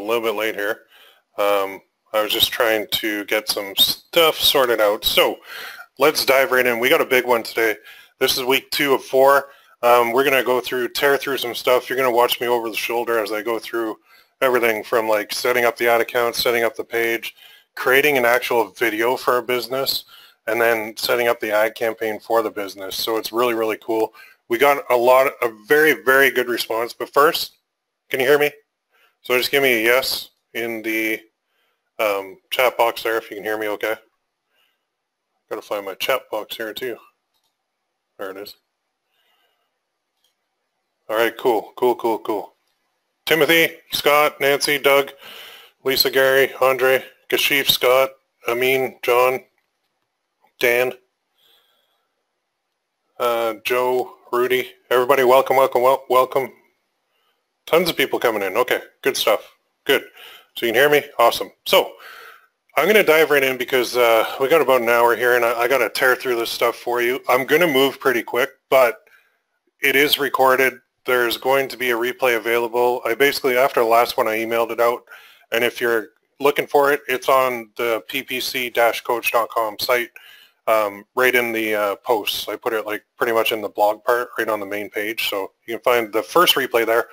a little bit late here. I was just trying to get some stuff sorted out. So let's dive right in. We got a big one today. This is week 2 of 4. We're going to tear through some stuff. You're going to watch me over the shoulder as I go through everything from like setting up the ad account, setting up the page, creating an actual video for a business, and then setting up the ad campaign for the business. So it's really, really cool. We got a very, very good response. But first, can you hear me? So just give me a yes in the chat box there if you can hear me okay. Got to find my chat box here too. There it is. All right, cool. Timothy, Scott, Nancy, Doug, Lisa, Gary, Andre, Kashif, Scott, Amin, John, Dan, Joe, Rudy, everybody, welcome. Tons of people coming in. Okay, good stuff. Good. So you can hear me? Awesome. So I'm going to dive right in because we got about an hour here, and I got to tear through this stuff for you. I'm going to move pretty quick, but it is recorded. There's going to be a replay available. I basically, after the last one, I emailed it out, and if you're looking for it, it's on the ppc-coach.com site, right in the posts. I put it like pretty much in the blog part, right on the main page, so you can find the first replay there.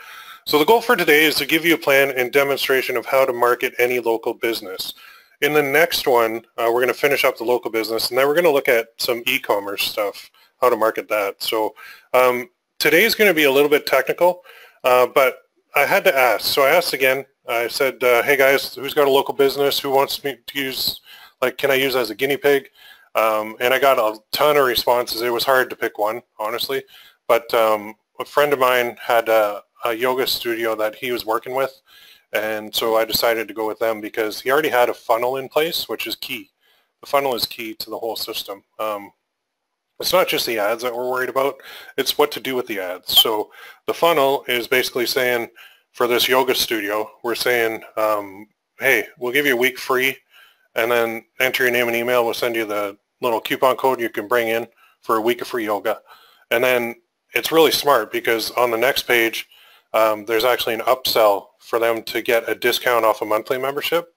So the goal for today is to give you a plan and demonstration of how to market any local business. In the next one, we're going to finish up the local business, and then we're going to look at some e-commerce stuff, how to market that. So today is going to be a little bit technical, but I had to ask. So I asked again. I said, hey guys, who's got a local business? Who wants me to use, like, can I use as a guinea pig? And I got a ton of responses. It was hard to pick one, honestly. But a friend of mine had a yoga studio that he was working with. And so I decided to go with them because he already had a funnel in place, which is key. The funnel is key to the whole system. It's not just the ads that we're worried about. It's what to do with the ads. So the funnel is basically saying, for this yoga studio, we're saying, hey, we'll give you a week free, and then enter your name and email. We'll send you the little coupon code you can bring in for a week of free yoga. And then it's really smart because on the next page, there's actually an upsell for them to get a discount off a monthly membership,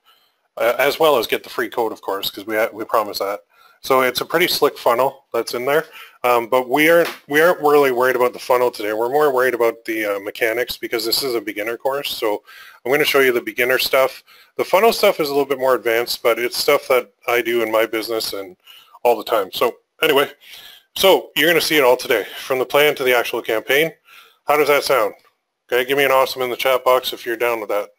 as well as get the free code, of course, because we promise that. So it's a pretty slick funnel that's in there, but we aren't really worried about the funnel today. We're more worried about the mechanics because this is a beginner course. So I'm going to show you the beginner stuff. The funnel stuff is a little bit more advanced, but it's stuff that I do in my business and all the time. So anyway, so you're going to see it all today, from the plan to the actual campaign. How does that sound? Okay, give me an awesome in the chat box if you're down with that.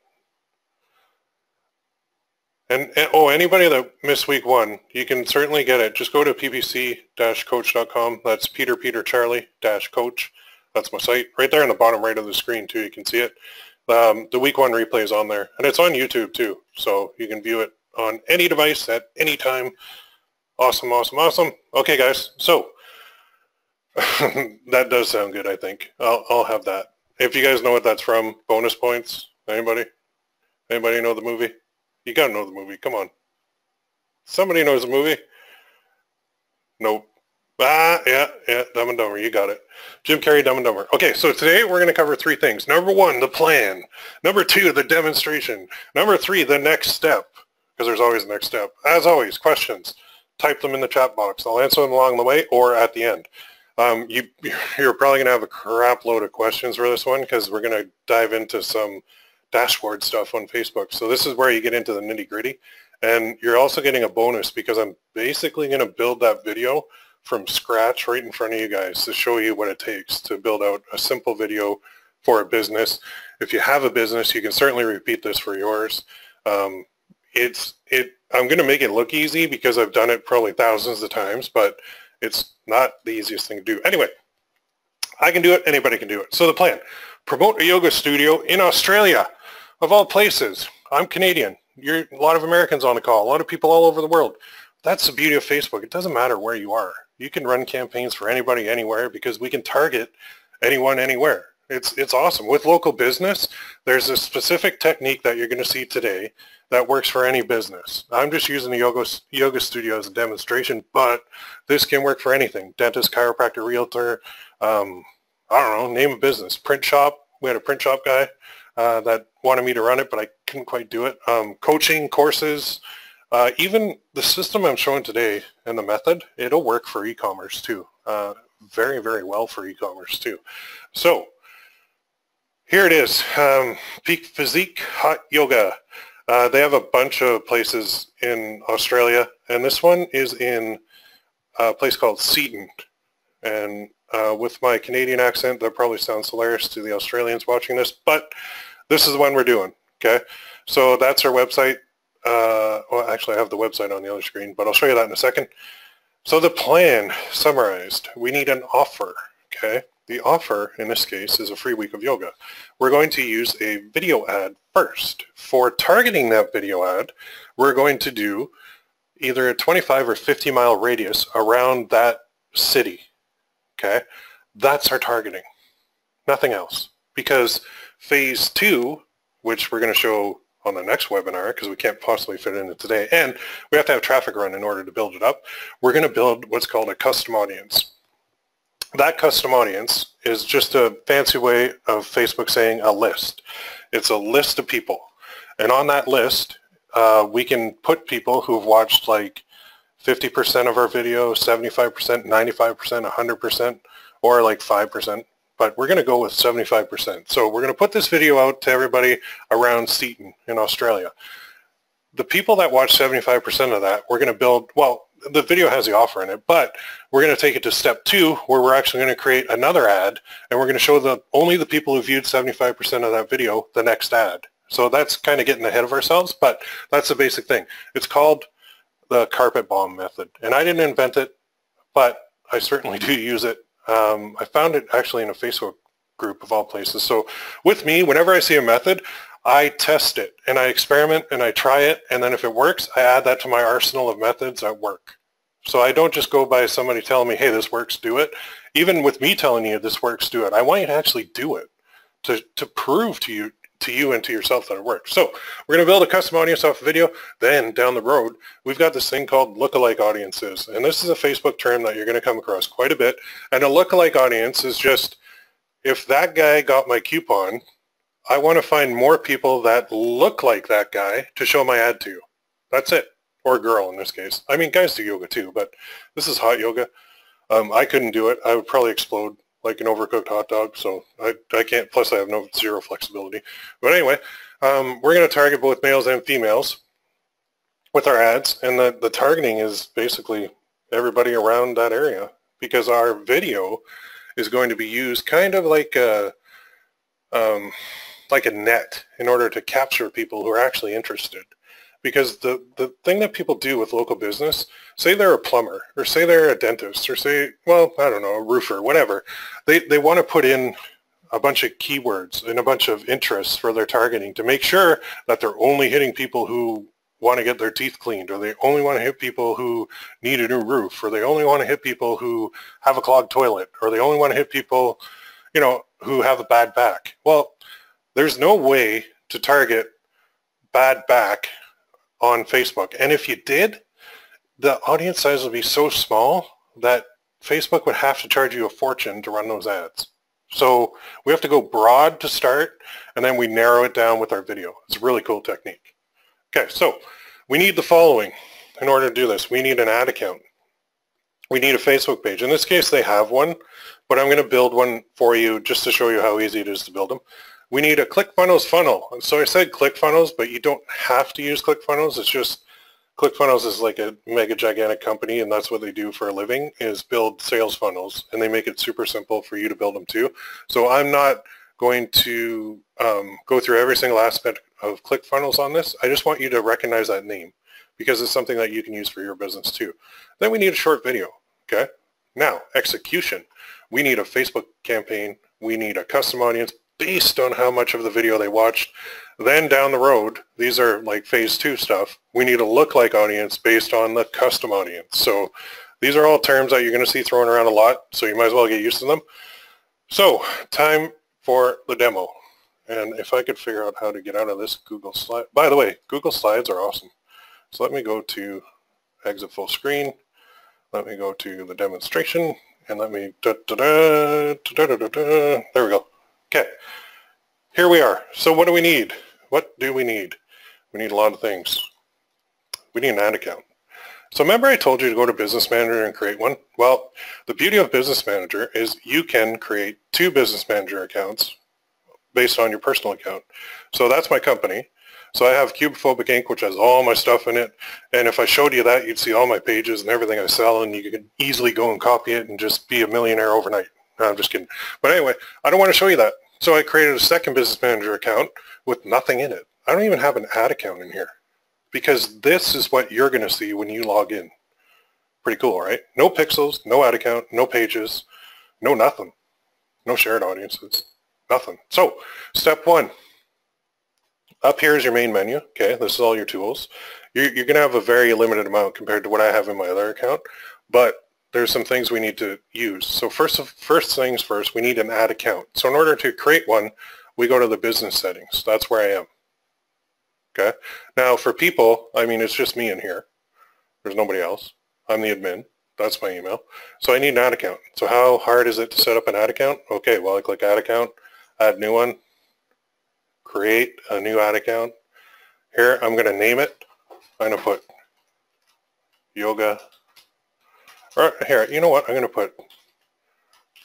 And oh, anybody that missed week 1, you can certainly get it. Just go to ppc-coach.com. That's Peter Charlie-coach. That's my site. Right there in the bottom right of the screen too, you can see it. The week 1 replay is on there. And it's on YouTube too. So you can view it on any device at any time. Awesome. Okay, guys. So that does sound good, I think. I'll have that. If you guys know what that's from, bonus points. Anybody know the movie? You gotta know the movie. Come on. Somebody knows the movie? Nope. Yeah, Dumb and Dumber. You got it. Jim Carrey, Dumb and Dumber. Okay, so today we're going to cover 3 things. Number 1, the plan. Number 2, the demonstration. Number 3, the next step, because there's always a next step. As always, questions. Type them in the chat box. I'll answer them along the way or at the end. You're probably going to have a crap load of questions for this one because we're going to dive into some dashboard stuff on Facebook. So this is where you get into the nitty-gritty. And you're also getting a bonus because I'm basically going to build that video from scratch right in front of you guys to show you what it takes to build out a simple video for a business. If you have a business, you can certainly repeat this for yours. I'm going to make it look easy because I've done it probably thousands of times, but it's not the easiest thing to do. Anyway, I can do it. Anybody can do it. So the plan: promote a yoga studio in Australia, of all places. I'm Canadian. You're a lot of Americans on the call, a lot of people all over the world. That's the beauty of Facebook. It doesn't matter where you are. You can run campaigns for anybody, anywhere, because we can target anyone, anywhere. It's awesome. With local business, there's a specific technique that you're going to see today that works for any business. I'm just using the yoga studio as a demonstration, but this can work for anything. Dentist, chiropractor, realtor, I don't know, name a business. Print shop. We had a print shop guy that wanted me to run it, but I couldn't quite do it. Coaching, courses, even the system I'm showing today and the method, it'll work for e-commerce too. Very, very well for e-commerce too. So here it is, Peak Physique Hot Yoga. They have a bunch of places in Australia, and this one is in a place called Seaton. And with my Canadian accent, that probably sounds hilarious to the Australians watching this, but this is the one we're doing, okay? So that's our website. Well, actually, I have the website on the other screen, but I'll show you that in a second. So the plan, summarized, we need an offer, okay? The offer, in this case, is a free week of yoga. We're going to use a video ad first. For targeting that video ad, we're going to do either a 25 or 50 mile radius around that city, okay? That's our targeting, nothing else. Because phase 2, which we're going to show on the next webinar, because we can't possibly fit it in today, and we have to have traffic run in order to build it up, we're going to build what's called a custom audience. That custom audience is just a fancy way of Facebook saying a list. It's a list of people. And on that list, we can put people who've watched like 50% of our video, 75%, 95%, 100%, or like 5%. But we're going to go with 75%. So we're going to put this video out to everybody around Seaton in Australia. The people that watch 75% of that, we're going to build, well, the video has the offer in it, but we're going to take it to step 2, where we're actually going to create another ad, and we're going to show only the people who viewed 75% of that video the next ad. So that's kind of getting ahead of ourselves, but that's the basic thing. It's called the carpet bomb method, and I didn't invent it, but I certainly do use it. I found it actually in a Facebook group of all places. So with me, whenever I see a method, I test it and I experiment and I try it, and then if it works, I add that to my arsenal of methods that work. So I don't just go by somebody telling me, hey, this works, do it. Even with me telling you this works, do it. I want you to actually do it to prove to you and to yourself that it works. So we're going to build a custom audience off a video. Then down the road, we've got this thing called lookalike audiences. And this is a Facebook term that you're going to come across quite a bit. And a lookalike audience is just, if that guy got my coupon, I want to find more people that look like that guy to show my ad to. That's it. Or girl in this case. I mean, guys do yoga too, but this is hot yoga. I couldn't do it. I would probably explode like an overcooked hot dog, so I can't, plus I have zero flexibility. But anyway, we're going to target both males and females with our ads, and the targeting is basically everybody around that area, because our video is going to be used kind of like a net in order to capture people who are actually interested. Because the thing that people do with local business, say they're a plumber, or say they're a dentist, or say, well, I don't know, a roofer, whatever, they want to put in a bunch of keywords and a bunch of interests for their targeting to make sure that they're only hitting people who want to get their teeth cleaned, or they only want to hit people who need a new roof, or they only want to hit people who have a clogged toilet, or they only want to hit people, you know, who have a bad back. Well, there's no way to target bad back on Facebook. And if you did, the audience size would be so small that Facebook would have to charge you a fortune to run those ads. So we have to go broad to start, and then we narrow it down with our video. It's a really cool technique. Okay, so we need the following in order to do this. We need an ad account. We need a Facebook page. In this case, they have one, but I'm going to build one for you just to show you how easy it is to build them. We need a ClickFunnels funnel. So I said ClickFunnels, but you don't have to use ClickFunnels. It's just ClickFunnels is like a mega gigantic company, and that's what they do for a living, is build sales funnels, and they make it super simple for you to build them too. So I'm not going to go through every single aspect of ClickFunnels on this. I just want you to recognize that name because it's something that you can use for your business too. Then we need a short video, okay? Now, execution. We need a Facebook campaign. We need a custom audience based on how much of the video they watched. Then down the road, these are like phase 2 stuff, we need a lookalike audience based on the custom audience. So these are all terms that you're going to see thrown around a lot, so you might as well get used to them. So time for the demo. And if I could figure out how to get out of this Google slide. By the way, Google Slides are awesome. So let me go to exit full screen. Let me go to the demonstration, and let me, there we go. Okay, here we are. So what do we need? What do we need? We need a lot of things. We need an ad account. So remember I told you to go to Business Manager and create one? Well, the beauty of Business Manager is you can create 2 Business Manager accounts based on your personal account. So that's my company. So I have Cubophobic Inc., which has all my stuff in it. And if I showed you that, you'd see all my pages and everything I sell, and you could easily go and copy it and just be a millionaire overnight. No, I'm just kidding. But anyway, I don't want to show you that. So I created a second Business Manager account with nothing in it. I don't even have an ad account in here, because this is what you're going to see when you log in. Pretty cool, right? No pixels, no ad account, no pages, no nothing. No shared audiences, nothing. So step 1, up here is your main menu. Okay, this is all your tools. You're going to have a very limited amount compared to what I have in my other account, but there's some things we need to use. So first things first, we need an ad account. So in order to create one, we go to the business settings. That's where I am. Okay. Now for people, I mean, it's just me in here. There's nobody else. I'm the admin. That's my email. So I need an ad account. So how hard is it to set up an ad account? Okay, well, I click ad account, add new one, create a new ad account. Here, I'm going to name it. I'm going to put yoga. Or here, you know what? I'm going to put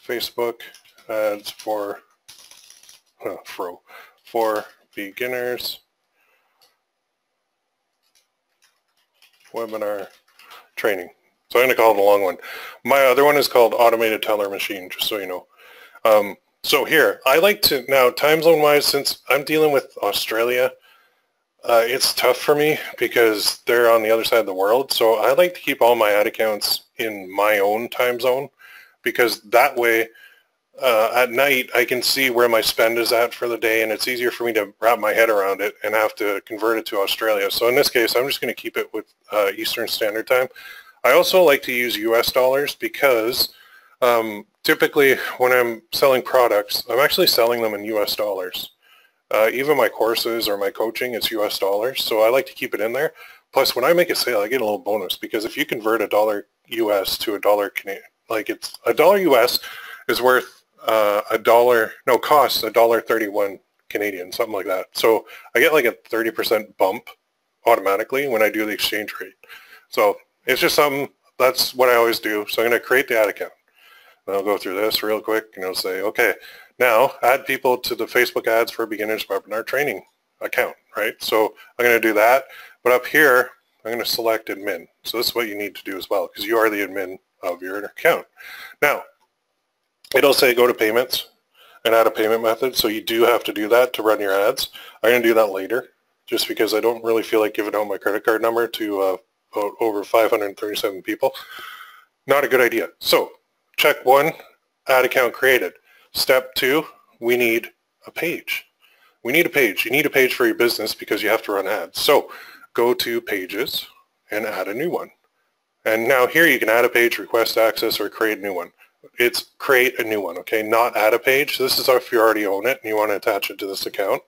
Facebook ads for beginners. Webinar training. So I'm going to call it a long one. My other one is called Automated Teller Machine, just so you know. So here, I like to, now time zone wise, since I'm dealing with Australia, it's tough for me because they're on the other side of the world. So I like to keep all my ad accounts in my own time zone, because that way at night I can see where my spend is at for the day, and it's easier for me to wrap my head around it and have to convert it to Australia. So in this case, I'm just going to keep it with Eastern Standard Time. I also like to use US dollars because typically when I'm selling products, I'm actually selling them in US dollars. Even my courses or my coaching, it's US dollars, so I like to keep it in there. Plus, when I make a sale, I get a little bonus, because if you convert $1 US to $1 Canadian, like it's $1 US is worth costs $1.31 Canadian, something like that. So I get like a 30% bump automatically when I do the exchange rate. So it's just something, that's what I always do. So I'm going to create the ad account. And I'll go through this real quick, and I'll say, okay, now add people to the Facebook ads for beginners webinar training account, right? So I'm going to do that. But up here, I'm going to select admin. So this is what you need to do as well, because you are the admin of your account. Now, it'll say go to payments and add a payment method. So you do have to do that to run your ads. I'm going to do that later, just because I don't really feel like giving out my credit card number to over 537 people. Not a good idea. So check 1, ad account created. Step 2, we need a page. We need a page. You need a page for your business because you have to run ads. So go to pages and add a new one. And now here you can add a page, request access, or create a new one. It's create a new one, okay? Not add a page. This is if you already own it and you want to attach it to this account.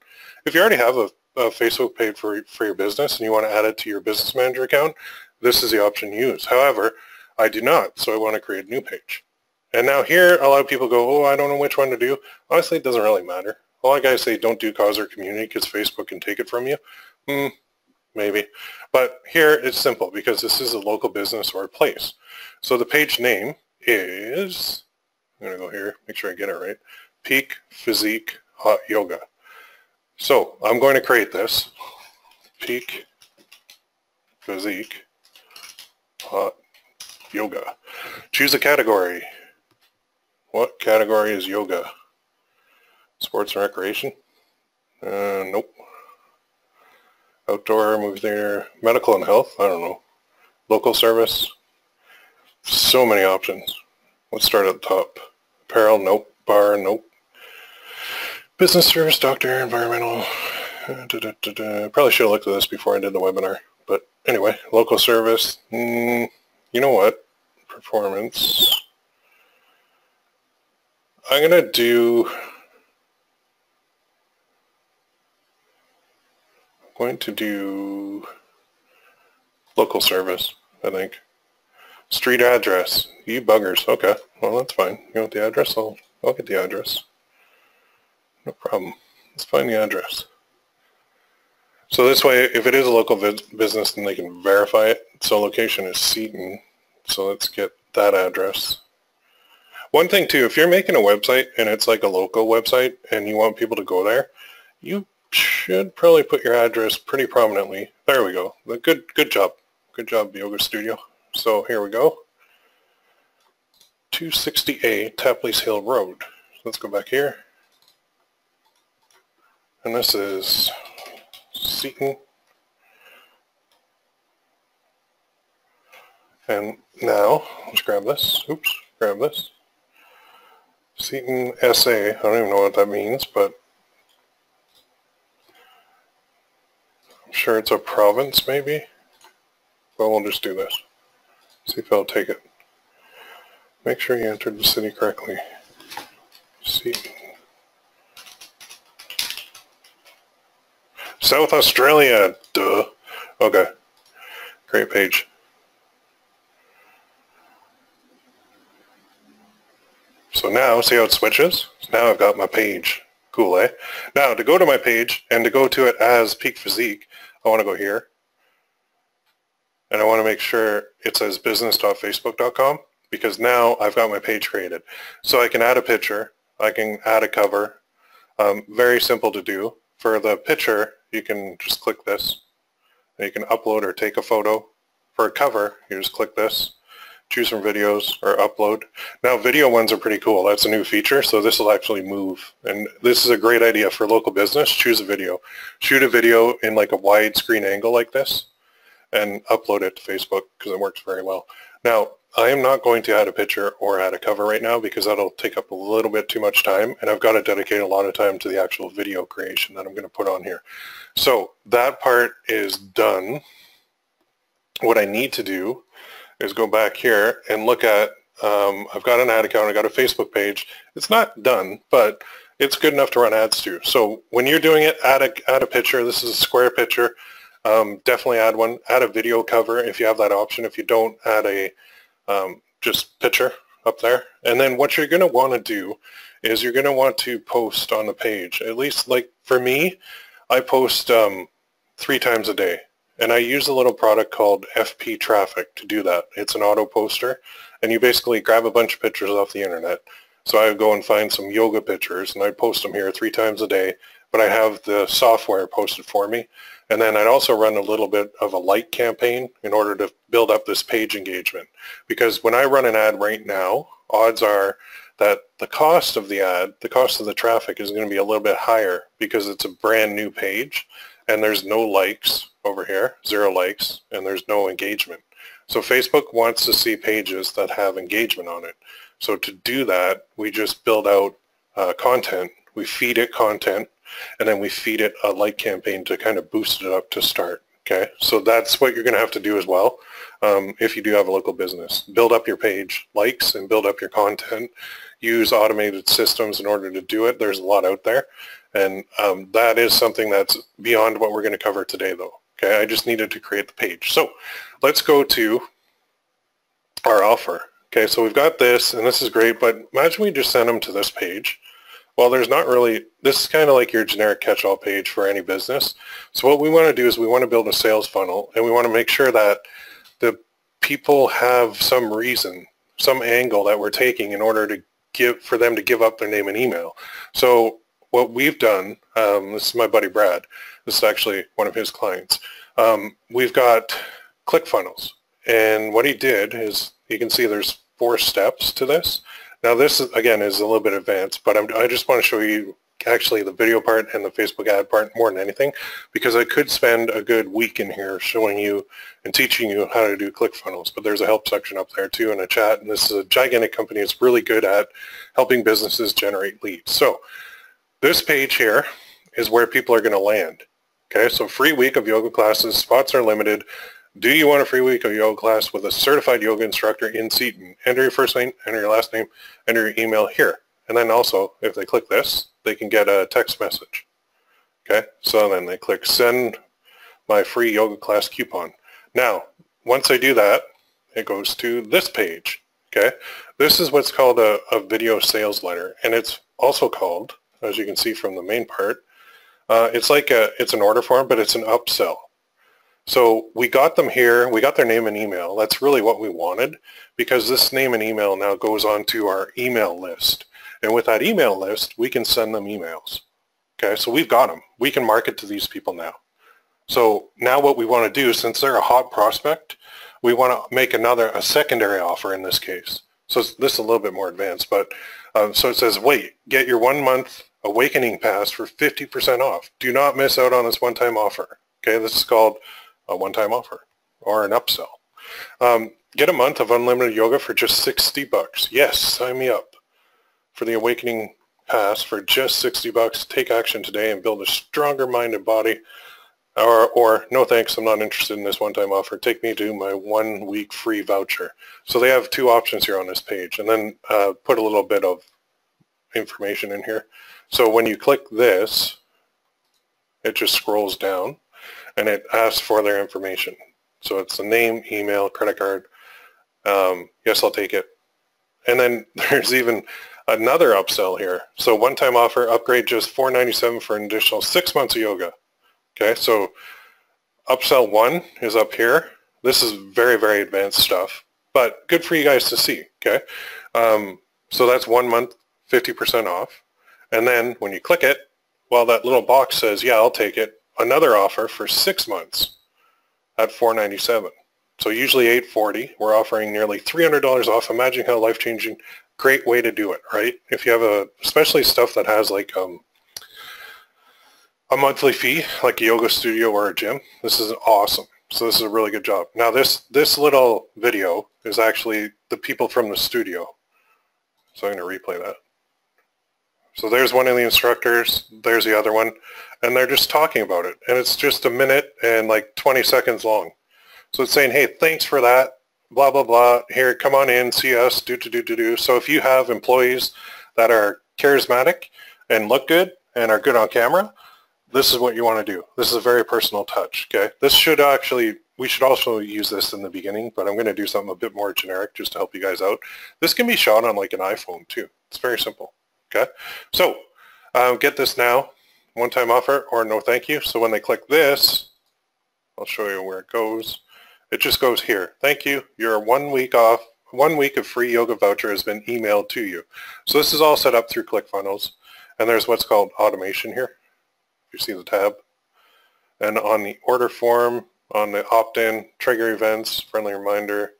If you already have a Facebook page for your business and you want to add it to your Business Manager account, this is the option you use. However, I do not, so I want to create a new page. And now here, a lot of people go, oh, I don't know which one to do. Honestly, it doesn't really matter. A lot of guys say don't do cause or community because Facebook can take it from you. Maybe. But here it's simple because this is a local business or a place. So the page name is, I'm going to go here, make sure I get it right, Peak Physique Hot Yoga. So I'm going to create this, Peak Physique Hot Yoga. Choose a category. What category is yoga? Sports and recreation? Nope. Outdoor, movie theater, medical and health? I don't know. Local service? So many options. Let's start at the top. Apparel? Nope. Bar? Nope. Business service, doctor, environmental. Probably should have looked at this before I did the webinar. But anyway, local service. You know what? Performance. I'm going to do local service, I think. Street address. You buggers. Okay. Well, that's fine. You want the address? I'll get the address. No problem. Let's find the address. So this way, if it is a local business, then they can verify it. So location is Seton. So let's get that address. One thing too, if you're making a website and it's like a local website and you want people to go there, you should probably put your address pretty prominently. There we go. Good job. Good job, Yoga Studio. So here we go. 260A Tapley's Hill Road. Let's go back here. And this is Seton. And now, let's grab this. Oops, grab this. Seton SA. I don't even know what that means, but I'm sure it's a province maybe. But we'll just do this. See if I'll take it. Make sure you entered the city correctly. Seton. South Australia, duh. Okay, great page. So now, see how it switches? So now I've got my page. Cool, eh? Now, to go to my page and to go to it as Peak Physique, I want to go here. And I want to make sure it says business.facebook.com because now I've got my page created. So I can add a picture. I can add a cover. Very simple to do. For the picture, you can just click this. And you can upload or take a photo. For a cover, you just click this. Choose from videos or upload. Now video ones are pretty cool. That's a new feature, so this will actually move. And this is a great idea for local business. Choose a video. Shoot a video in like a widescreen angle like this and upload it to Facebook because it works very well. Now, I am not going to add a picture or add a cover right now because that'll take up a little bit too much time, and I've got to dedicate a lot of time to the actual video creation that I'm going to put on here. So that part is done. What I need to do is go back here and look at, I've got an ad account, I've got a Facebook page. It's not done, but it's good enough to run ads to. So when you're doing it, add a picture. This is a square picture. Definitely add one. Add a video cover if you have that option. If you don't, add a just picture up there. And then what you're going to want to do is you're going to want to post on the page. At least like for me, I post 3 times a day. And I use a little product called FP Traffic to do that. It's an auto poster. And you basically grab a bunch of pictures off the internet. So I would go and find some yoga pictures and I'd post them here 3 times a day. But I have the software posted for me. And then I'd also run a little bit of a like campaign in order to build up this page engagement. Because when I run an ad right now, odds are that the cost of the ad, the cost of the traffic is going to be a little bit higher because it's a brand new page and there's no likes over here, 0 likes, and there's no engagement. So Facebook wants to see pages that have engagement on it. So to do that, we just build out content. We feed it content. And then we feed it a like campaign to kind of boost it up to start. Okay, so that's what you're going to have to do as well if you do have a local business. Build up your page likes and build up your content. Use automated systems in order to do it. There's a lot out there. And that is something that's beyond what we're going to cover today, though. Okay, I just needed to create the page. So let's go to our offer. Okay, so we've got this, and this is great, but imagine we just send them to this page. Well, there's not really, this is kind of like your generic catch-all page for any business. So what we want to do is we want to build a sales funnel, and we want to make sure that the people have some reason, some angle that we're taking in order to for them to give up their name and email. So what we've done, this is my buddy Brad. This is actually one of his clients. We've got ClickFunnels, and what he did is, you can see there's 4 steps to this. Now this, again, is a little bit advanced, but I just want to show you actually the video part and the Facebook ad part more than anything, because I could spend a good week in here showing you and teaching you how to do ClickFunnels, but there's a help section up there too and a chat, and this is a gigantic company. It's really good at helping businesses generate leads. So this page here is where people are going to land. Okay, so free week of yoga classes, spots are limited. Do you want a free week of yoga class with a certified yoga instructor in Seton? Enter your first name, enter your last name, enter your email here. And then also, if they click this, they can get a text message. Okay, so then they click send my free yoga class coupon. Now, once they do that, it goes to this page. Okay, this is what's called a video sales letter. And it's also called, as you can see from the main part, It's an order form, but it's an upsell. So we got them here, we got their name and email. That's really what we wanted, because this name and email now goes onto our email list. And with that email list, we can send them emails. Okay, so we've got them. We can market to these people now. So now what we want to do, since they're a hot prospect, we want to make a secondary offer in this case. So this is a little bit more advanced, but so it says, wait, get your 1 month awakening pass for 50% off. Do not miss out on this one-time offer. Okay, this is called a one-time offer or an upsell. Get a month of unlimited yoga for just $60. Yes, sign me up for the awakening pass for just $60. Take action today and build a stronger mind and body. Or no thanks, I'm not interested in this one-time offer. Take me to my 1 week free voucher. So they have two options here on this page, and then put a little bit of information in here. So when you click this, it just scrolls down and it asks for their information. So it's the name, email, credit card. Yes, I'll take it. And then there's even another upsell here. So one-time offer, upgrade just $497 for an additional 6 months of yoga. Okay, so upsell 1 is up here. This is very, very advanced stuff, but good for you guys to see, okay? So that's 1 month, 50% off. And then when you click it, well, that little box says, yeah, I'll take it. Another offer for 6 months at $497. So usually $840. We're offering nearly $300 off. Imagine how life-changing. Great way to do it, right? If you have especially stuff that has like a monthly fee, like a yoga studio or a gym, this is awesome. So this is a really good job. Now this little video is actually the people from the studio. So I'm going to replay that. So there's one of the instructors, there's the other one, and they're just talking about it. And it's just a minute and like 20 seconds long. So it's saying, hey, thanks for that, blah, blah, blah. Here, come on in, see us, do. So if you have employees that are charismatic and look good and are good on camera, this is what you want to do. This is a very personal touch, okay? This should actually, we should also use this in the beginning, but I'm going to do something a bit more generic just to help you guys out. This can be shot on like an iPhone too. It's very simple, okay? So get this now, one-time offer or no thank you. So when they click this, I'll show you where it goes. It just goes here. Thank you. Your 1 week off, 1 week of free yoga voucher has been emailed to you. So this is all set up through ClickFunnels. And there's what's called automation here. You see the tab. And on the order form, on the opt-in, trigger events, friendly reminder.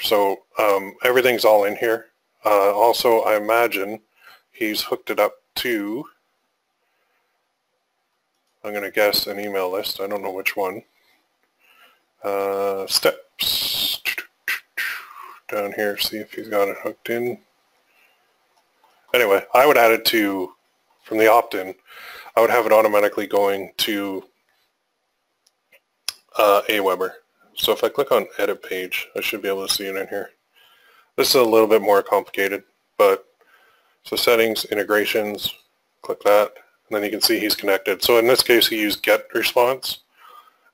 So everything's all in here. Also, I imagine he's hooked it up to, I'm going to guess, an email list. I don't know which one. Steps. Down here, see if he's got it hooked in. Anyway, I would add it to, from the opt-in, I would have it automatically going to Aweber. So if I click on edit page, I should be able to see it in here. This is a little bit more complicated, but so settings, integrations, click that, and then you can see he's connected. So in this case, he used get response.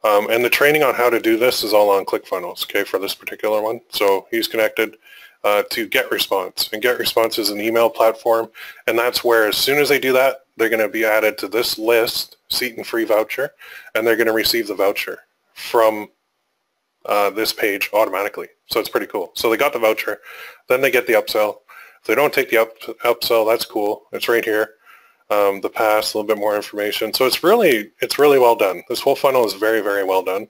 And the training on how to do this is all on ClickFunnels, okay, for this particular one. So he's connected to GetResponse. And GetResponse is an email platform, and that's where as soon as they do that, they're going to be added to this list, seat and free voucher, and they're going to receive the voucher from this page automatically. So it's pretty cool. So they got the voucher, then they get the upsell. If they don't take the upsell, that's cool. It's right here. The pass, a little bit more information. So it's really well done. This whole funnel is very, very well done.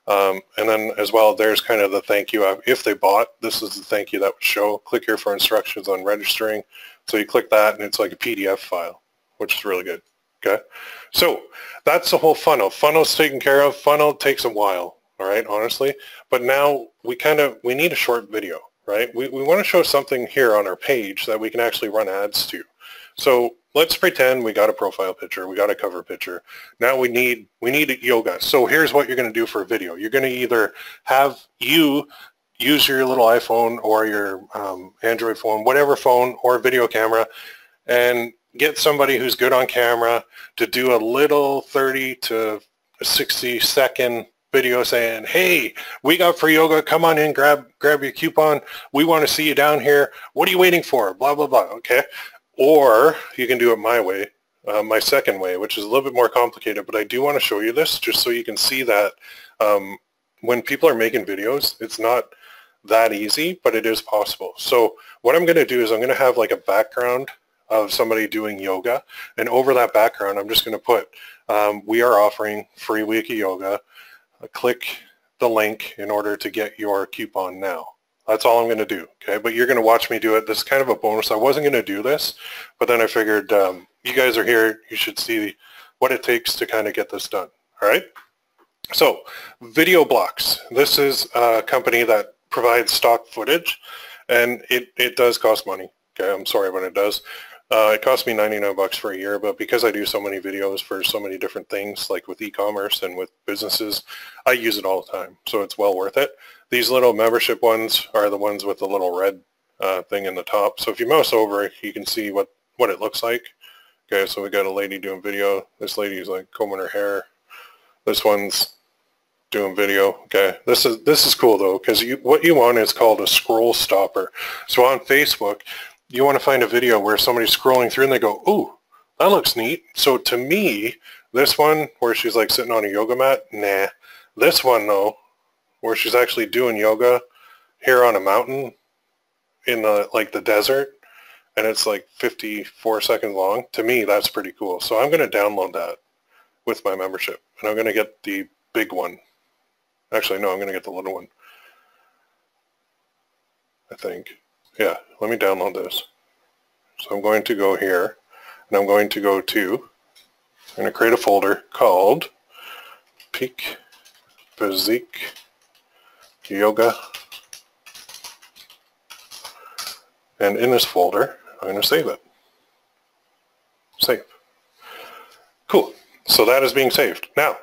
And then as well, there's kind of the thank you. If they bought, this is the thank you that would show. Click here for instructions on registering. So you click that, and it's like a PDF file, which is really good. Okay, so that's the whole funnel. Funnel's taken care of. Funnel takes a while, all right, honestly. But now we need a short video, right? We want to show something here on our page that we can actually run ads to. So let's pretend we got a profile picture, we got a cover picture. Now we need yoga. So here's what you're going to do for a video. You're going to either have you use your little iPhone or your Android phone, whatever phone or video camera, and get somebody who's good on camera to do a little 30 to 60 second video saying, hey, we got free yoga, come on in, grab your coupon, we want to see you down here, what are you waiting for, blah, blah, blah, okay? Or you can do it my way. my second way, which is a little bit more complicated, but I do want to show you this just so you can see that when people are making videos, it's not that easy, but it is possible. So what I'm going to do is I'm going to have like a background of somebody doing yoga, and over that background I'm just going to put we are offering free week of yoga. Click the link in order to get your coupon now. That's all I'm going to do, okay? But you're going to watch me do it. This is kind of a bonus. I wasn't going to do this, but then I figured you guys are here. You should see what it takes to kind of get this done, all right? So, Video Blocks. This is a company that provides stock footage, and it does cost money, okay? I'm sorry, but it does. It cost me 99 bucks for a year, but because I do so many videos for so many different things, like with e-commerce and with businesses, I use it all the time, so it's well worth it. These little membership ones are the ones with the little red thing in the top. So if you mouse over, you can see what it looks like. Okay, so we got a lady doing video. This lady's like combing her hair. This one's doing video. Okay, this is cool though, because what you want is called a scroll stopper. So on Facebook, you want to find a video where somebody's scrolling through and they go, ooh, that looks neat. So to me, this one where she's like sitting on a yoga mat, nah. This one though, where she's actually doing yoga here on a mountain in the desert, and it's like 54 seconds long. To me, that's pretty cool. So I'm going to download that with my membership, and I'm going to get the big one. Actually, no, I'm going to get the little one, I think. Yeah, let me download this. So I'm going to go here, and I'm going to go to, I'm going to create a folder called PPC Yoga, and in this folder, I'm going to save it. Save. Cool. So that is being saved. Now,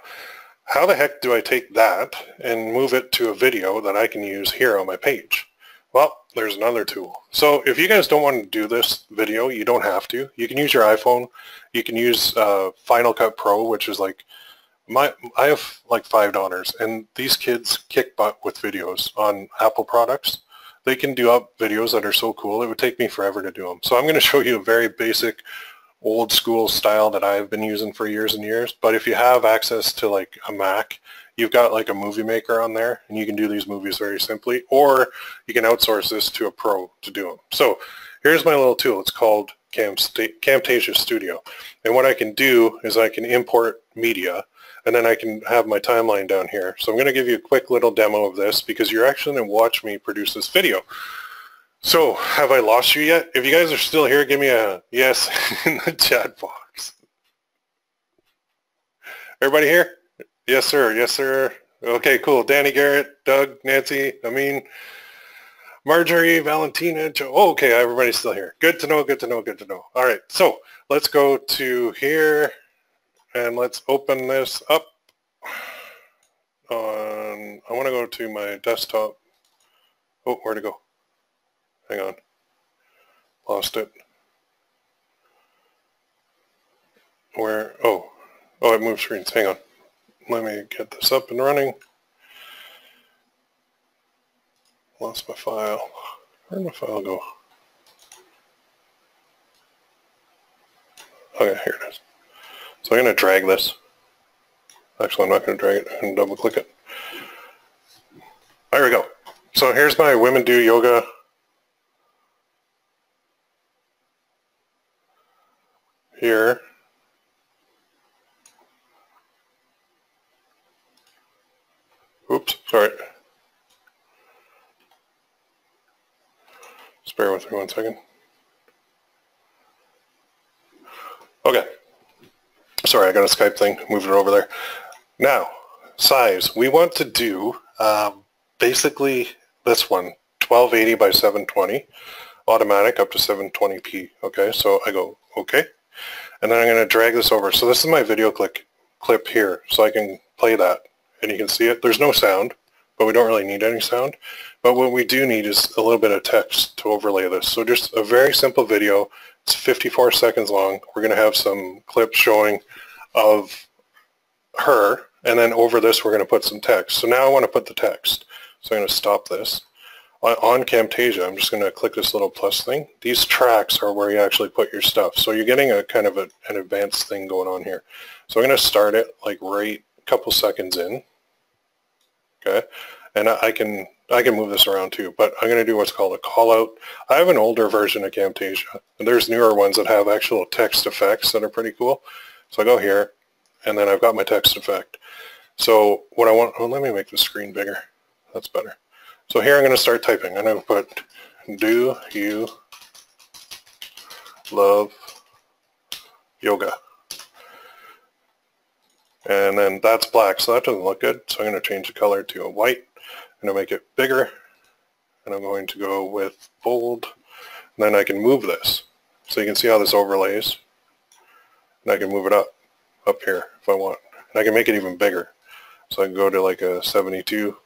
how the heck do I take that and move it to a video that I can use here on my page? Well, there's another tool. So if you guys don't want to do this video, you don't have to. You can use your iPhone. You can use Final Cut Pro, which is like, I have like $5, and these kids kick butt with videos on Apple products. They can do up videos that are so cool, it would take me forever to do them. So I'm going to show you a very basic, old school style that I've been using for years and years. But if you have access to like a Mac, you've got like a movie maker on there, and you can do these movies very simply, or you can outsource this to a pro to do them. So here's my little tool. It's called Camtasia Studio. And what I can do is I can import media, and then I can have my timeline down here. So I'm going to give you a quick little demo of this because you're actually going to watch me produce this video. So, have I lost you yet? If you guys are still here, give me a yes in the chat box. Everybody here? Yes, sir. Yes, sir. Okay, cool. Danny, Garrett, Doug, Nancy, Amin, Marjorie, Valentina, Joe. Oh, okay, everybody's still here. Good to know, good to know, good to know. All right, so let's go to here, and let's open this up. I want to go to my desktop. Oh, where'd it go? Hang on. Lost it. Where? Oh, it moved screens. Hang on. Let me get this up and running. Lost my file. Where'd my file go? Okay, here it is. So I'm going to drag this. Actually, I'm not going to drag it. I'm going to double click it. There we go. So here's my Women Do Yoga here. Oops, sorry. Just bear with me 1 second. Okay. Sorry, I got a Skype thing. Moved it over there. Now, size. We want to do basically this one, 1280 by 720, automatic up to 720p. Okay, so I go, okay. And then I'm going to drag this over. So this is my video clip here, so I can play that. And you can see it. There's no sound, but we don't really need any sound. But what we do need is a little bit of text to overlay this. So just a very simple video. It's 54 seconds long. We're going to have some clips showing of her, and then over this we're going to put some text. So now I want to put the text. So I'm going to stop this. on Camtasia, I'm just going to click this little plus thing. These tracks are where you actually put your stuff. So you're getting a kind of an advanced thing going on here. So I'm going to start it like right a couple seconds in. Okay. And I can move this around too, but I'm going to do what's called a call out. I have an older version of Camtasia, and there's newer ones that have actual text effects that are pretty cool. So I go here, and then I've got my text effect. So what I want, let me make the screen bigger. That's better. So here I'm going to start typing. I'm going to put, do you love yoga? And then that's black, so that doesn't look good. So I'm going to change the color to a white. I'm going to make it bigger. And I'm going to go with bold. And then I can move this. So you can see how this overlays. And I can move it up here if I want. And I can make it even bigger. So I can go to like a 72.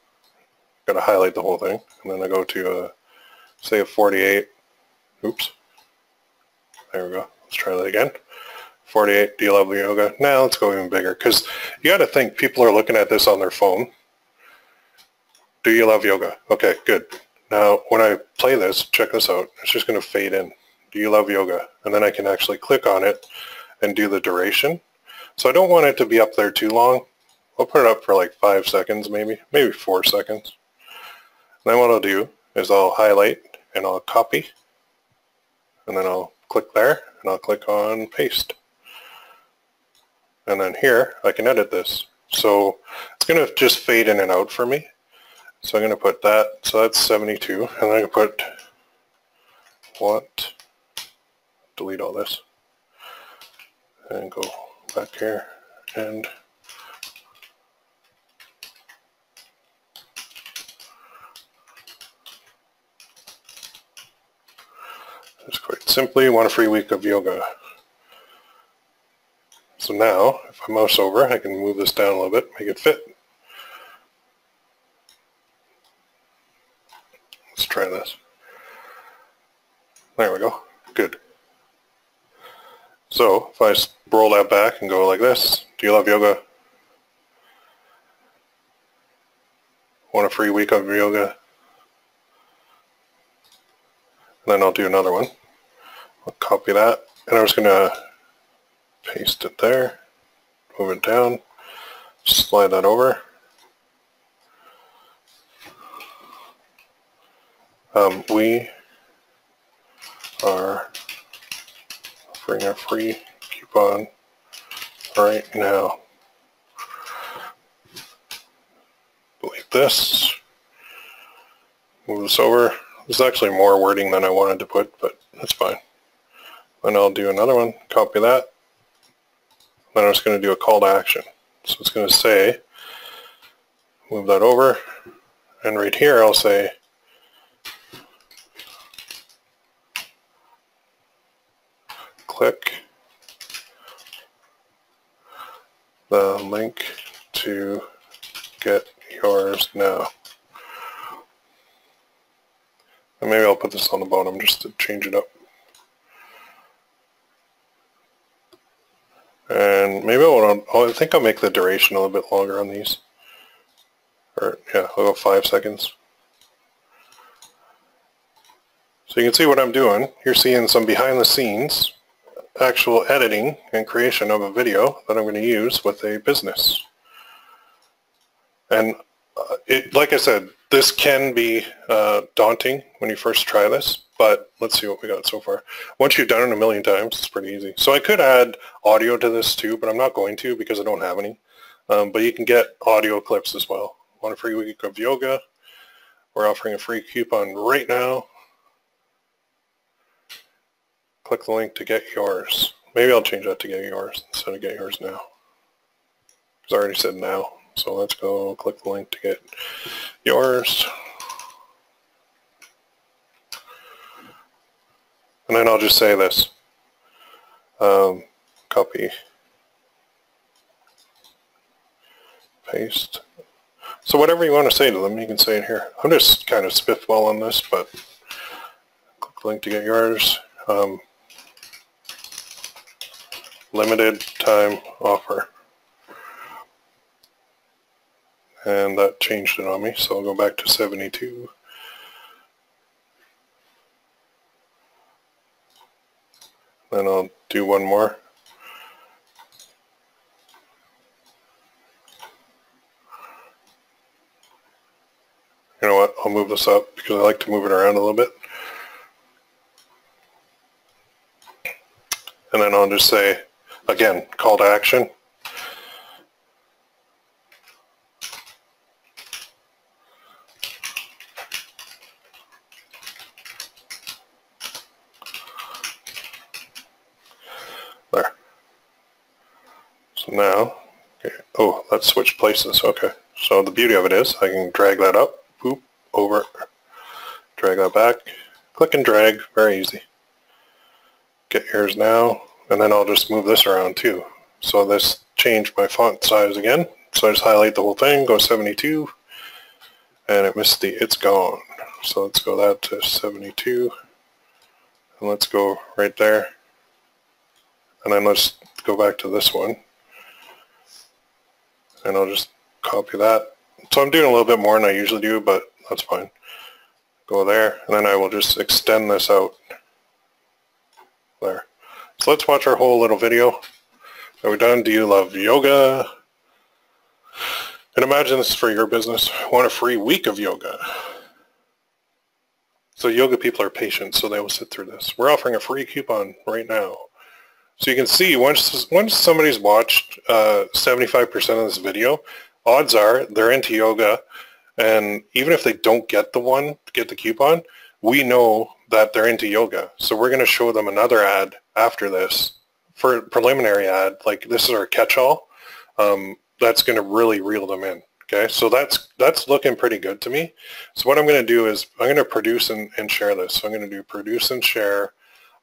Got to highlight the whole thing, and then I go to say a 48. Oops. There we go. Let's try that again. 48. Do you love yoga? Now let's go even bigger, because you got to think people are looking at this on their phone. Do you love yoga? Okay, good. Now when I play this, check this out. It's just going to fade in. Do you love yoga? And then I can actually click on it and do the duration. So I don't want it to be up there too long. I'll put it up for like 5 seconds, maybe 4 seconds. Then what I'll do is I'll highlight and I'll copy, and then I'll click there and I'll click on paste. And then here I can edit this. So it's going to just fade in and out for me. So I'm going to put that, so that's 72, and then I can put what, delete all this, and go back here and just quite simply, want a free week of yoga. So now, if I mouse over, I can move this down a little bit, make it fit. Let's try this. There we go. Good. So, if I roll that back and go like this, do you love yoga? Want a free week of yoga? And then I'll do another one. I'll copy that, and I'm just going to paste it there, move it down, slide that over. We are offering a free coupon right now. Delete this, move this over. There's actually more wording than I wanted to put, but that's fine. Then I'll do another one, copy that. Then I'm just going to do a call to action. So it's going to say, move that over, and right here I'll say, click the link to get yours now. And maybe I'll put this on the bottom just to change it up. And maybe I think I'll make the duration a little bit longer on these. Or, yeah, I'll go 5 seconds. So you can see what I'm doing. You're seeing some behind the scenes actual editing and creation of a video that I'm going to use with a business. And like I said, this can be daunting when you first try this, but let's see what we got so far. Once you've done it a million times, it's pretty easy. So I could add audio to this too, but I'm not going to because I don't have any. But you can get audio clips as well. Want a free week of yoga? We're offering a free coupon right now. Click the link to get yours. Maybe I'll change that to get yours instead of get yours now. Because I already said now. So let's go click the link to get yours. And then I'll just say this. Copy. Paste. So whatever you want to say to them, you can say it here. I'm just kind of spitballing this, but click the link to get yours. Limited time offer. And that changed it on me, so I'll go back to 72. Then I'll do one more. You know what, I'll move this up because I like to move it around a little bit. And then I'll just say, again, call to action. There. So now, okay. Oh, let's switch places. Okay. So the beauty of it is I can drag that up, boop, over, drag that back, click and drag, very easy. Get yours now, and then I'll just move this around too. So this changed my font size again. So I just highlight the whole thing, go 72, and it missed the it's gone. So let's go that to 72, and let's go right there. And then let's go back to this one, and I'll just copy that. So I'm doing a little bit more than I usually do, but that's fine. Go there, and then I will just extend this out. There. So let's watch our whole little video. Are we done? Do you love yoga? And imagine this is for your business. Want a free week of yoga. So yoga people are patient, so they will sit through this. We're offering a free coupon right now. So you can see once somebody's watched 75% of this video, odds are they're into yoga, and even if they don't get the coupon, we know that they're into yoga. So we're going to show them another ad after this for a preliminary ad. Like, this is our catch-all. That's going to really reel them in. Okay, so that's looking pretty good to me. So what I'm going to do is I'm going to produce and share this. So I'm going to do produce and share.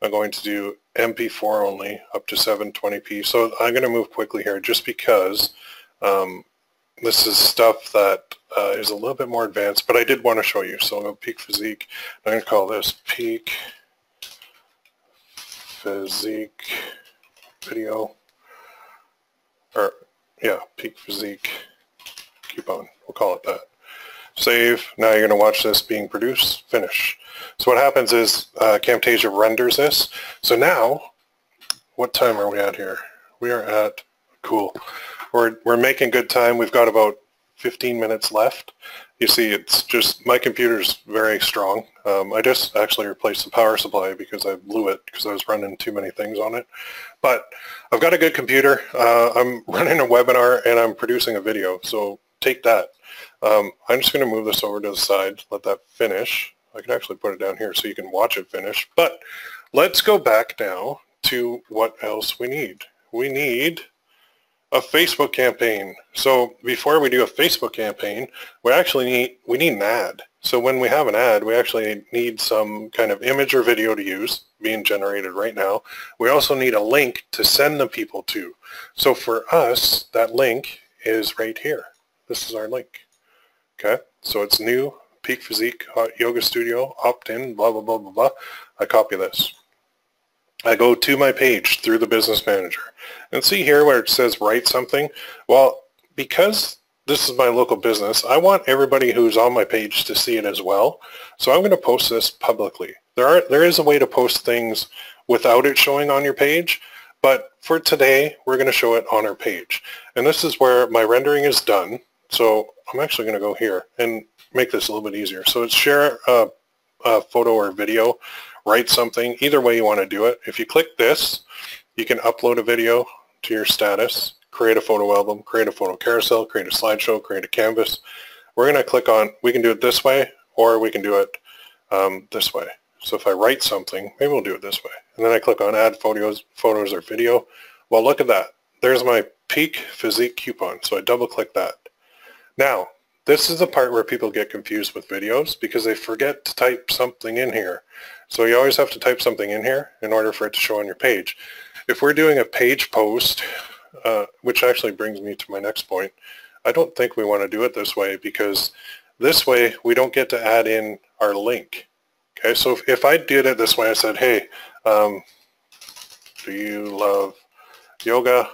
I'm going to do MP4 only, up to 720p. So I'm going to move quickly here just because this is stuff that is a little bit more advanced, but I did want to show you. So I'll go Peak Physique. I'm going to call this Peak Physique video. Or, yeah, Peak Physique coupon. We'll call it that. Save. Now you're going to watch this being produced. Finish. So what happens is Camtasia renders this. So now, what time are we at here? We are at, cool. We're making good time. We've got about 15 minutes left. You see, it's just, my computer's very strong. I just actually replaced the power supply because I blew it because I was running too many things on it. But I've got a good computer. I'm running a webinar and I'm producing a video. So take that. I'm just going to move this over to the side, let that finish. I can actually put it down here so you can watch it finish. But let's go back now to what else we need. We need a Facebook campaign. So before we do a Facebook campaign, we need an ad. So when we have an ad, we actually need some kind of image or video to use, being generated right now. We also need a link to send the people to. So for us, that link is right here. This is our link. Okay, so it's new, Peak Physique Yoga Studio, opt-in, blah, blah, blah, blah, blah. I copy this. I go to my page through the Business Manager. And see here where it says write something? Well, because this is my local business, I want everybody who's on my page to see it as well. So I'm going to post this publicly. There is a way to post things without it showing on your page, but for today, we're going to show it on our page. And this is where my rendering is done. So I'm actually going to go here and make this a little bit easier. So it's share a photo or video, write something, either way you want to do it. If you click this, you can upload a video to your status, create a photo album, create a photo carousel, create a slideshow, create a canvas. We're going to click on, we can do it this way, or we can do it this way. So if I write something, maybe we'll do it this way. And then I click on add photos or video. Well, look at that. There's my Peak Physique coupon. So I double click that. Now, this is the part where people get confused with videos because they forget to type something in here. So you always have to type something in here in order for it to show on your page. If we're doing a page post, which actually brings me to my next point, I don't think we want to do it this way because this way we don't get to add in our link. Okay, so if I did it this way, I said, hey, do you love yoga?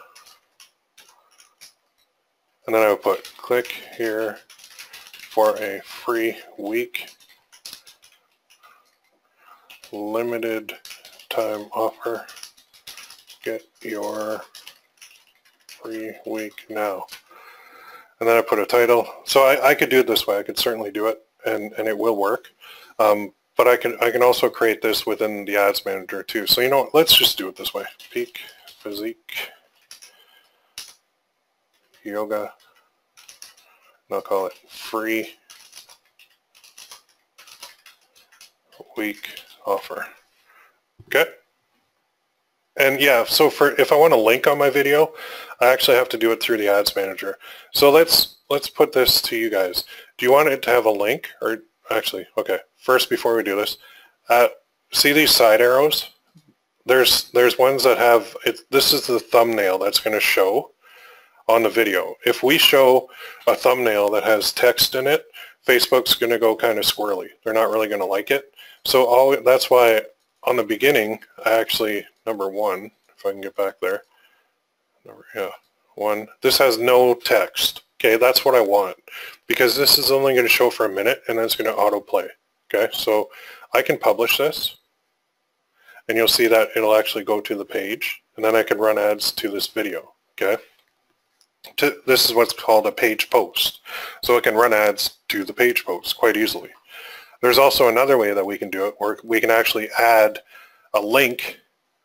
And then I would put click here for a free week, limited time offer. get your free week now. And then I put a title. So I could do it this way. I could certainly do it, and it will work. But I can also create this within the ads manager too. So you know what? Let's just do it this way. Peak Physique Yoga. And I'll call it free week offer. Okay. And yeah, so if I want to link on my video, I actually have to do it through the ads manager. So let's put this to you guys. Do you want it to have a link, or actually, okay, first before we do this, see these side arrows? There's ones that have it. This is the thumbnail that's going to show on the video. If we show a thumbnail that has text in it, Facebook's going to go kind of squirrely. They're not really going to like it. So that's why on the beginning, I actually, number one, if I can get back there, one, this has no text. Okay, that's what I want, because this is only going to show for a minute and then it's going to autoplay. Okay, so I can publish this and you'll see that it'll actually go to the page, and then I can run ads to this video. Okay, this is what's called a page post. So it can run ads to the page post quite easily. There's also another way that we can do it where we can actually add a link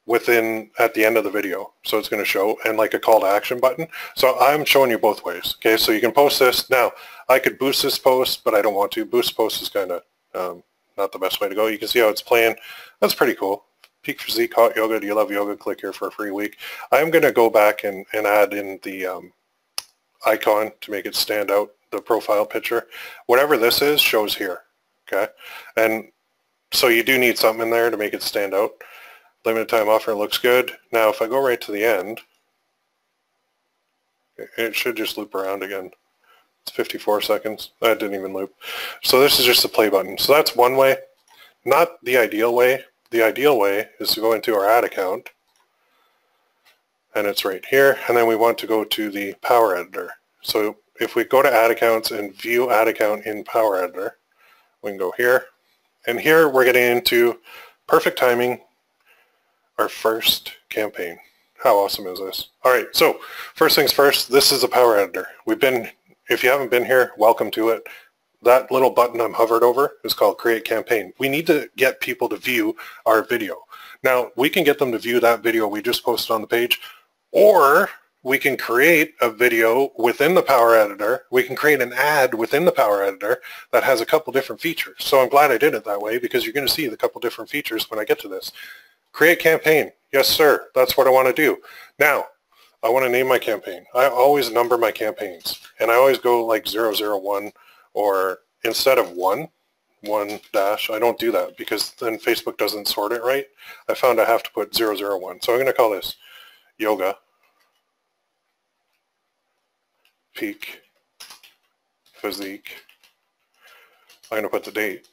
at the end of the video. So it's going to show, and like a call to action button. So I'm showing you both ways. Okay, so you can post this. Now, I could boost this post, but I don't want to. Boost post is kind of not the best way to go. You can see how it's playing. That's pretty cool. Peak Physique, Hot Yoga, do you love yoga? Click here for a free week. I'm going to go back and add in the icon to make it stand out, the profile picture. Whatever this is shows here. Okay, and so you do need something in there to make it stand out. Limited time offer looks good. Now if I go right to the end, it should just loop around again. It's 54 seconds. That didn't even loop. So this is just the play button. So that's one way. Not the ideal way. The ideal way is to go into our ad account, and it's right here, and then we want to go to the Power Editor. So if we go to ad accounts and view ad account in Power Editor, we can go here, and here we're getting into perfect timing, our first campaign. How awesome is this? All right, so first things first, this is a Power Editor. If you haven't been here, welcome to it. That little button I'm hovered over is called Create Campaign. We need to get people to view our video. Now, we can get them to view that video we just posted on the page, or we can create a video within the Power Editor. We can create an ad within the Power Editor that has a couple different features. So I'm glad I did it that way, because you're going to see the couple different features when I get to this. Create campaign. Yes, sir. That's what I want to do. Now, I want to name my campaign. I always number my campaigns, and I always go like 001, or instead of 1 dash, I don't do that because then Facebook doesn't sort it right. I found I have to put 001. So I'm going to call this Yoga Peak Physique. I'm going to put the date,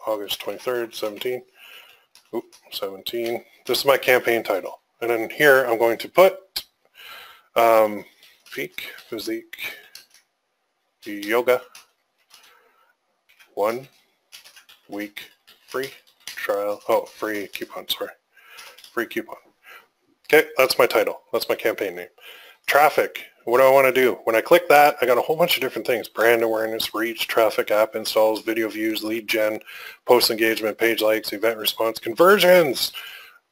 August 23rd, 17. Oop, 17. This is my campaign title. And then here I'm going to put Peak Physique Yoga 1 week free trial. Oh, free coupon, sorry. Free coupon. Okay, that's my title. That's my campaign name. Traffic. What do I want to do? When I click that, I got a whole bunch of different things. Brand awareness, reach, traffic, app installs, video views, lead gen, post engagement, page likes, event response, conversions,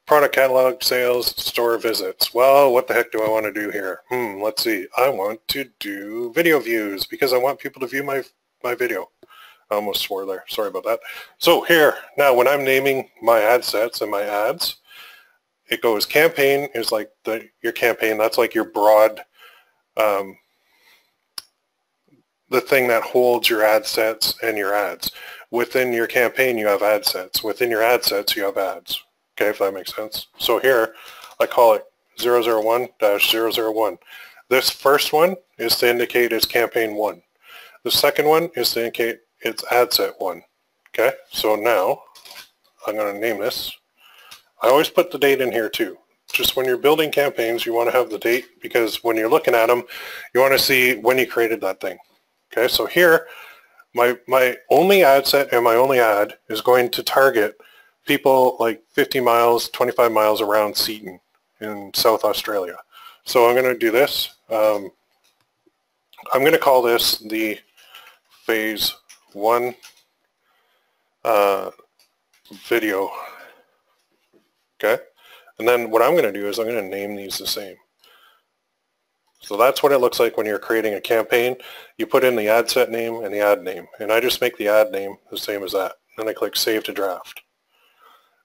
product catalog, sales, store visits. Well, what the heck do I want to do here? Let's see. I want to do video views because I want people to view my video. I almost swore there. Sorry about that. So here, now when I'm naming my ad sets and my ads, it goes campaign is like your campaign. That's like your broad, the thing that holds your ad sets and your ads. Within your campaign, you have ad sets. Within your ad sets, you have ads. Okay, if that makes sense. So here, I call it 001-001. This first one is to indicate it's campaign 1. The second one is to indicate it's ad set 1. Okay, so now I'm going to name this. I always put the date in here too. Just when you're building campaigns, you want to have the date because when you're looking at them, you want to see when you created that thing. Okay, so here, my only ad set and my only ad is going to target people like 50 miles, 25 miles around Seton. in South Australia. So I'm going to do this. I'm going to call this the Phase 1 video. Okay? And then what I'm going to do is I'm going to name these the same. So that's what it looks like when you're creating a campaign. You put in the ad set name and the ad name. And I just make the ad name the same as that. Then I click Save to Draft.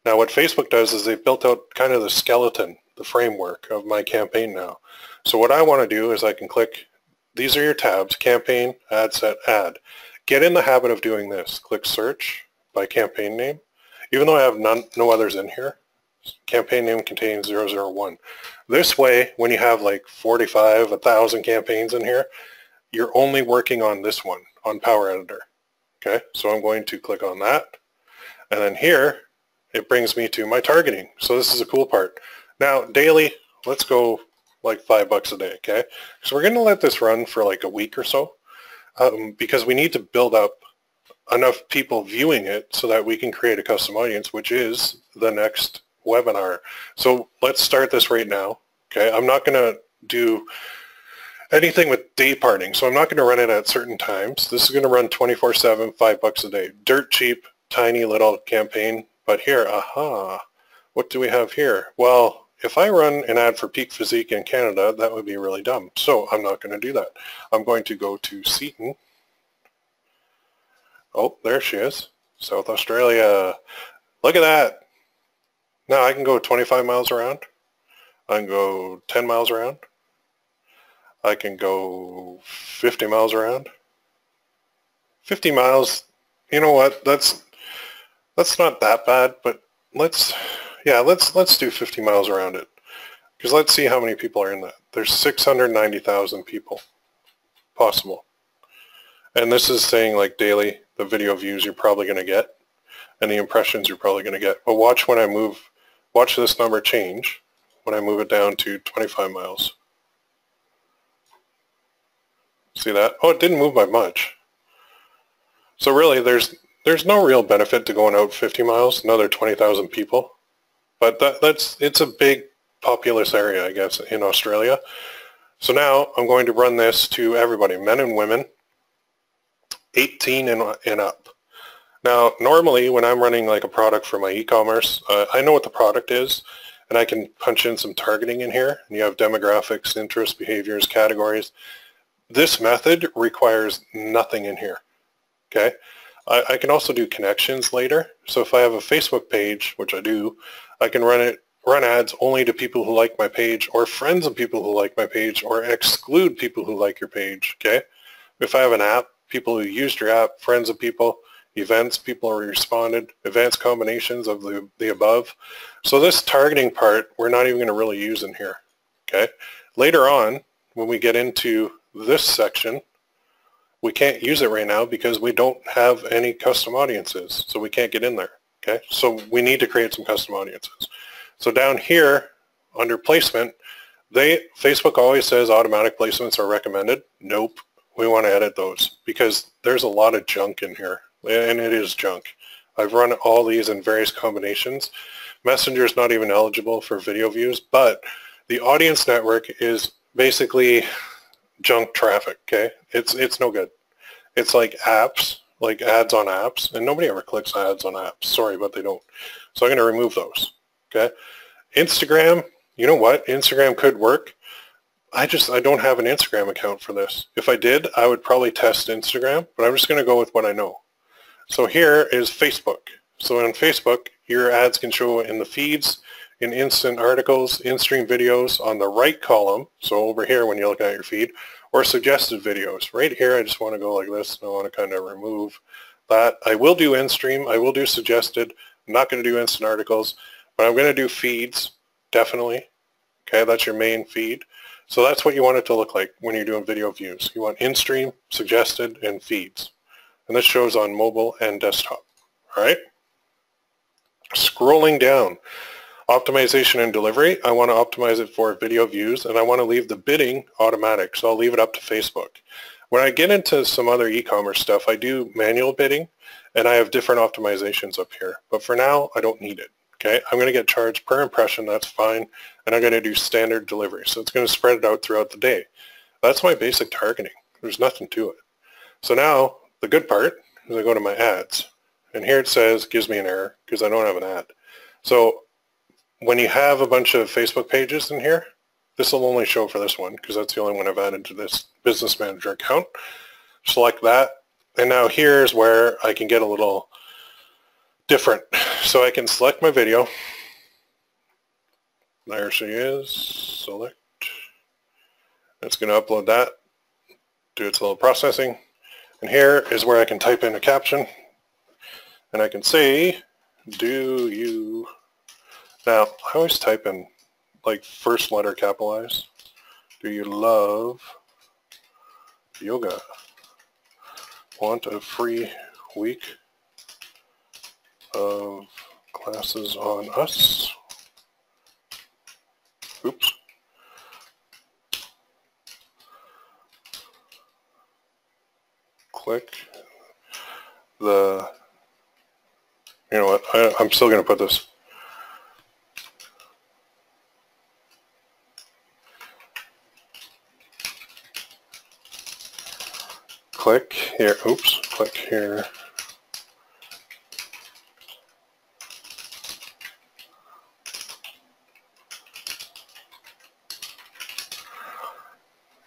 Now what Facebook does is they've built out kind of the skeleton, the framework of my campaign now. So what I want to do is I can click, these are your tabs, campaign, ad set, ad. Get in the habit of doing this. Click search by campaign name. Even though I have no others in here, campaign name contains 001. This way, when you have like 45, 1,000 campaigns in here, you're only working on this one, on Power Editor. Okay, so I'm going to click on that. And then here, it brings me to my targeting. So this is a cool part. Now, daily, let's go like $5 a day, okay? So we're going to let this run for like a week or so because we need to build up enough people viewing it so that we can create a custom audience, which is the next webinar. So let's start this right now, okay? I'm not going to do anything with day parting, so I'm not going to run it at certain times. This is going to run 24/7, $5 a day. Dirt cheap, tiny little campaign. But here, what do we have here? Well, if I run an ad for Peak Physique in Canada, that would be really dumb. So I'm not going to do that. I'm going to go to Seaton. Oh, there she is. South Australia. Look at that. Now I can go 25 miles around. I can go 10 miles around. I can go 50 miles around. 50 miles, you know what? That's not that bad, but let's do 50 miles around it. Because let's see how many people are in that. There's 690,000 people possible. And this is saying like daily, the video views you're probably going to get and the impressions you're probably going to get. But watch when I move, watch this number change when I move it down to 25 miles. See that? Oh, it didn't move by much. So really, there's no real benefit to going out 50 miles, another 20,000 people. But it's a big populous area, I guess, in Australia. So now I'm going to run this to everybody, men and women, 18 and up. Now, normally when I'm running like a product for my e-commerce, I know what the product is, and I can punch in some targeting in here. And you have demographics, interests, behaviors, categories. This method requires nothing in here, okay? I can also do connections later. So if I have a Facebook page, which I do, I can run ads only to people who like my page or friends of people who like my page or exclude people who like your page, okay? If I have an app, people who used your app, friends of people, events, people who responded, advanced combinations of the above. So this targeting part, we're not even going to really use in here, okay? Later on, when we get into this section, we can't use it right now because we don't have any custom audiences, so we can't get in there, okay? So we need to create some custom audiences. So down here, under placement, Facebook always says automatic placements are recommended. Nope, we want to edit those because there's a lot of junk in here, and it is junk. I've run all these in various combinations. Messenger is not even eligible for video views, but the audience network is basically junk traffic, okay? It's no good. It's like apps, like ads on apps, and nobody ever clicks ads on apps. Sorry, but they don't. So I'm going to remove those, okay? Instagram, you know what? Instagram could work. I don't have an Instagram account for this. If I did, I would probably test Instagram, but I'm just going to go with what I know. So here is Facebook. So on Facebook, your ads can show in the feeds, in instant articles, in-stream videos on the right column, so over here when you look at your feed, or suggested videos. Right here, I just want to go like this, and I want to kind of remove that. I will do in-stream, I will do suggested, I'm not going to do instant articles, but I'm going to do feeds, definitely. Okay, that's your main feed. So that's what you want it to look like when you're doing video views. You want in-stream, suggested, and feeds. And this shows on mobile and desktop, all right? Scrolling down. Optimization and delivery, I want to optimize it for video views, and I want to leave the bidding automatic, so I'll leave it up to Facebook. When I get into some other e-commerce stuff, I do manual bidding, and I have different optimizations up here. But for now, I don't need it, Okay, I'm going to get charged per impression, that's fine, and I'm going to do standard delivery. So it's going to spread it out throughout the day. That's my basic targeting. There's nothing to it. So now the good part is I go to my ads, and here it says, gives me an error because I don't have an ad. So when you have a bunch of Facebook pages in here, this will only show for this one because that's the only one I've added to this Business Manager account. Select that, and now here's where I can get a little different. So I can select my video. There she is. Select. It's going to upload that, do its little processing, and here is where I can type in a caption, and I can say, do you... Now, I always type in, like, first letter capitalized. Do you love yoga? Want a free week of classes on us? Oops. Click the... You know what? I'm still going to put this. Click here, oops, click here.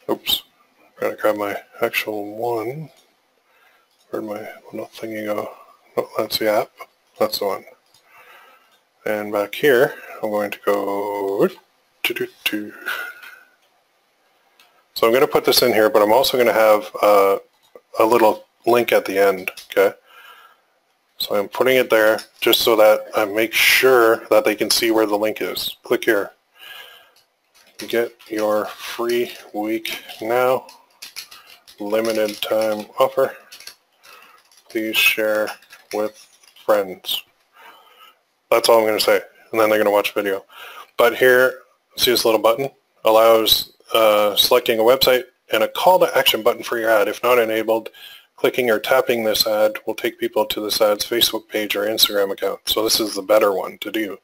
Oops, gotta grab my actual one. Where'd my little thingy go? Oh, that's the app, that's the one. And back here, I'm going to go So I'm going to put this in here, but I'm also going to have a little link at the end, okay? So I'm putting it there just so that I make sure that they can see where the link is. Click here. Get your free week now. Limited time offer. Please share with friends. That's all I'm going to say. And then they're going to watch the video. But here, see this little button? Allows selecting a website and a call to action button for your ad. If not enabled, clicking or tapping this ad will take people to this ad's Facebook page or Instagram account. So this is the better one to do.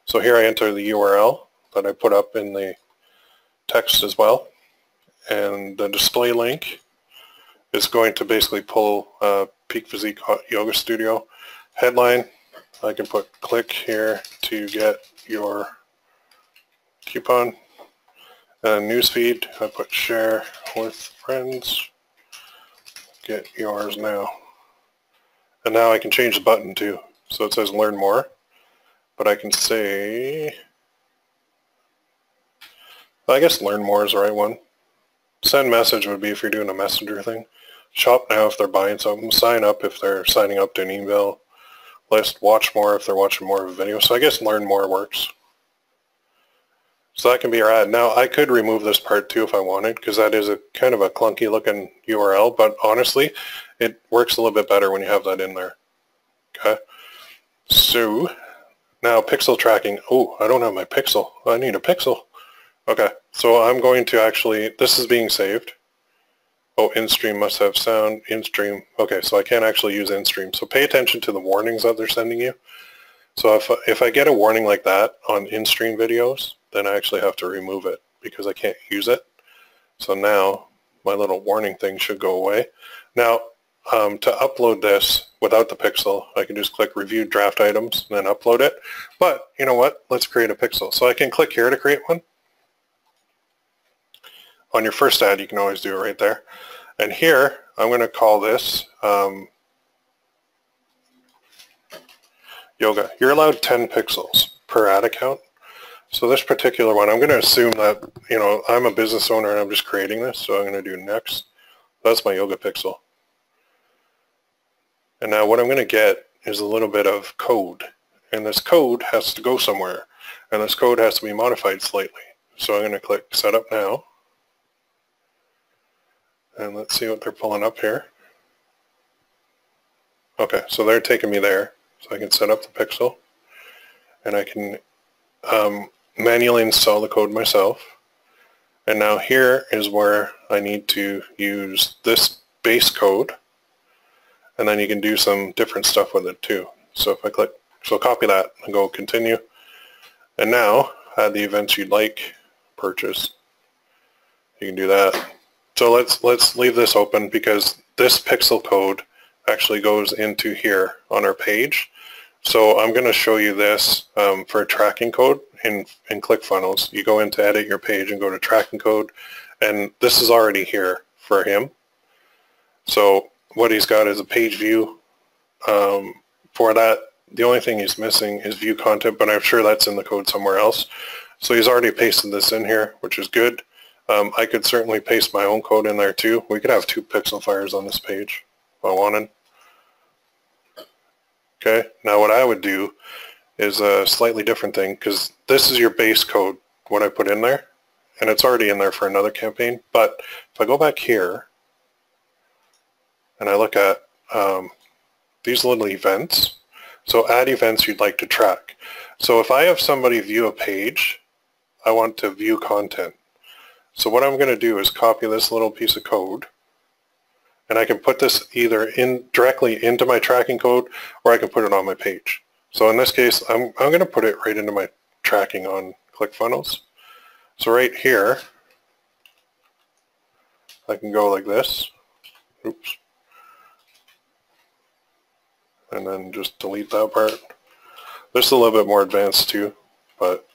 So here I enter the URL that I put up in the text as well. And the display link is going to basically pull Peak Physique Yoga Studio. Headline, I can put click here to get your coupon. Newsfeed, I put share with friends. Get yours now. And now I can change the button too. So it says learn more. But I can say, I guess learn more is the right one. Send message would be if you're doing a messenger thing. Shop now if they're buying something. Sign up if they're signing up to an email list. Watch more if they're watching more of a video. So I guess learn more works. So that can be your ad. Now I could remove this part too if I wanted, because that is a kind of a clunky looking URL, but honestly it works a little bit better when you have that in there. Okay. So now pixel tracking. Oh, I don't have my pixel. I need a pixel. Okay. So I'm going to actually, this is being saved. Oh, in-stream must have sound. In-stream. Okay, so I can't actually use in-stream. So pay attention to the warnings that they're sending you. So if I get a warning like that on in-stream videos, then I actually have to remove it because I can't use it. So now my little warning thing should go away. Now to upload this without the pixel, I can just click review draft items and then upload it. But you know what? Let's create a pixel. So I can click here to create one. On your first ad, you can always do it right there. And here, I'm going to call this yoga. You're allowed 10 pixels per ad account. So this particular one, I'm going to assume that, you know, I'm a business owner and I'm just creating this. So I'm going to do next. That's my yoga pixel. And now what I'm going to get is a little bit of code. And this code has to go somewhere. And this code has to be modified slightly. So I'm going to click Set Up Now. And let's see what they're pulling up here. Okay, so they're taking me there. So I can set up the pixel. And I can manually install the code myself. And now here is where I need to use this base code. And then you can do some different stuff with it too. So if I click So copy that and go continue. And now add the events you'd like, purchase. You can do that. So let's leave this open because this pixel code actually goes into here on our page. So I'm going to show you this for a tracking code in ClickFunnels. You go into edit your page and go to tracking code, and this is already here for him. So what he's got is a page view. For that, the only thing he's missing is view content, but I'm sure that's in the code somewhere else. So he's already pasted this in here, which is good. I could certainly paste my own code in there too. We could have 2 pixel fires on this page if I wanted. Okay, now what I would do is a slightly different thing, because this is your base code, what I put in there, and it's already in there for another campaign. But if I go back here and I look at these little events, so add events you'd like to track. So if I have somebody view a page, I want to view content. So what I'm going to do is copy this little piece of code, and I can put this either directly into my tracking code, or I can put it on my page. So in this case, I'm going to put it right into my tracking on ClickFunnels. So right here, I can go like this. Oops. And then just delete that part. This is a little bit more advanced too, but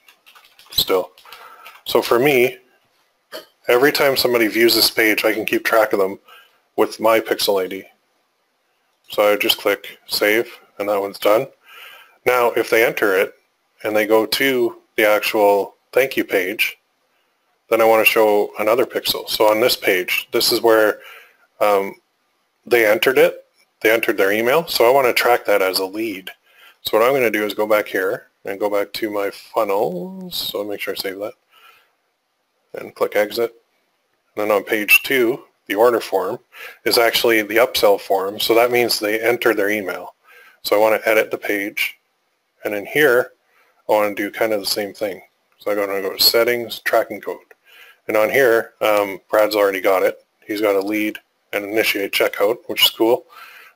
still. So for me, every time somebody views this page, I can keep track of them with my pixel ID. So I just click save, and that one's done. Now if they enter it and they go to the actual thank you page, then I want to show another pixel. So on this page, this is where they entered it. They entered their email. So I want to track that as a lead. So what I'm going to do is go back here and go back to my funnels. So I'll make sure I save that. And click exit. And then on page 2, the order form is actually the upsell form. So that means they entered their email. So I want to edit the page. And in here, I want to do kind of the same thing. So I'm going to go to settings, tracking code. And on here, Brad's already got it. He's got a lead and initiate checkout, which is cool.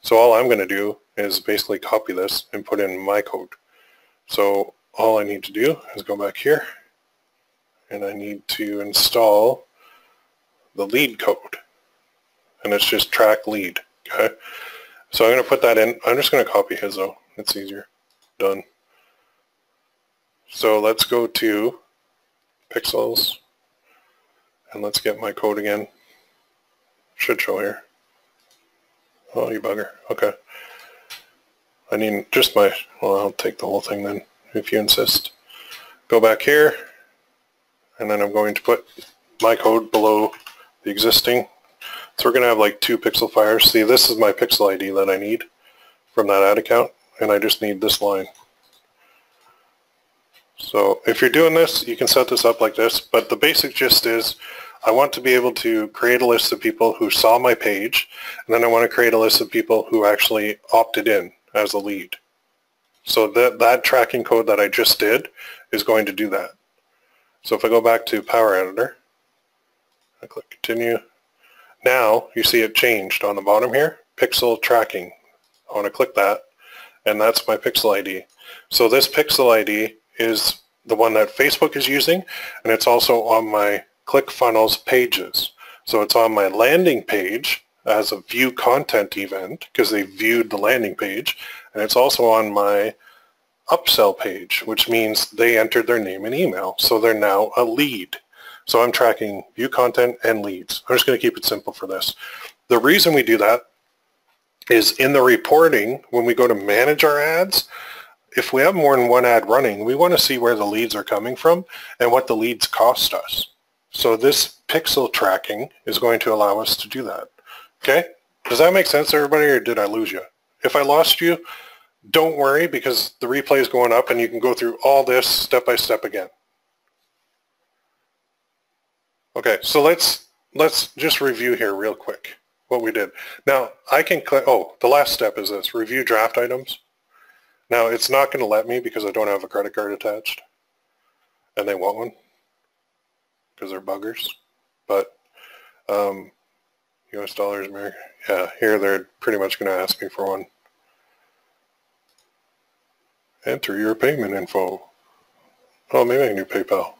So all I'm going to do is basically copy this and put in my code. So all I need to do is go back here, and I need to install the lead code. And it's just track lead. Okay. So I'm going to put that in. I'm just going to copy his though. It's easier. Done. So let's go to pixels, and let's get my code again. Should show here. Oh, you bugger. Okay. I need just my, well, I'll take the whole thing then, if you insist. Go back here, and then I'm going to put my code below the existing. So we're going to have like 2 pixel fires. See, this is my pixel ID that I need from that ad account, and I just need this line. So if you're doing this, you can set this up like this, but the basic gist is I want to be able to create a list of people who saw my page, and then I want to create a list of people who actually opted in as a lead. So that tracking code that I just did is going to do that. So if I go back to Power Editor, I click continue. Now you see it changed on the bottom here, pixel tracking. I want to click that, and that's my pixel ID. So this pixel ID is the one that Facebook is using, and it's also on my ClickFunnels pages. So it's on my landing page as a view content event because they viewed the landing page, and it's also on my upsell page, which means they entered their name and email. So they're now a lead. So I'm tracking view content and leads. I'm just going to keep it simple for this. The reason we do that is in the reporting, when we go to manage our ads, if we have more than one ad running, we want to see where the leads are coming from and what the leads cost us. So this pixel tracking is going to allow us to do that. Okay? Does that make sense, everybody, or did I lose you? If I lost you, don't worry, because the replay is going up and you can go through all this step by step again. Okay, so let's just review here real quick what we did. Now, I can click, oh, the last step is this, review draft items. Now, it's not going to let me because I don't have a credit card attached, and they want one because they're buggers. But US dollars, America, yeah, here they're pretty much going to ask me for one. Enter your payment info. Oh, maybe I can do PayPal.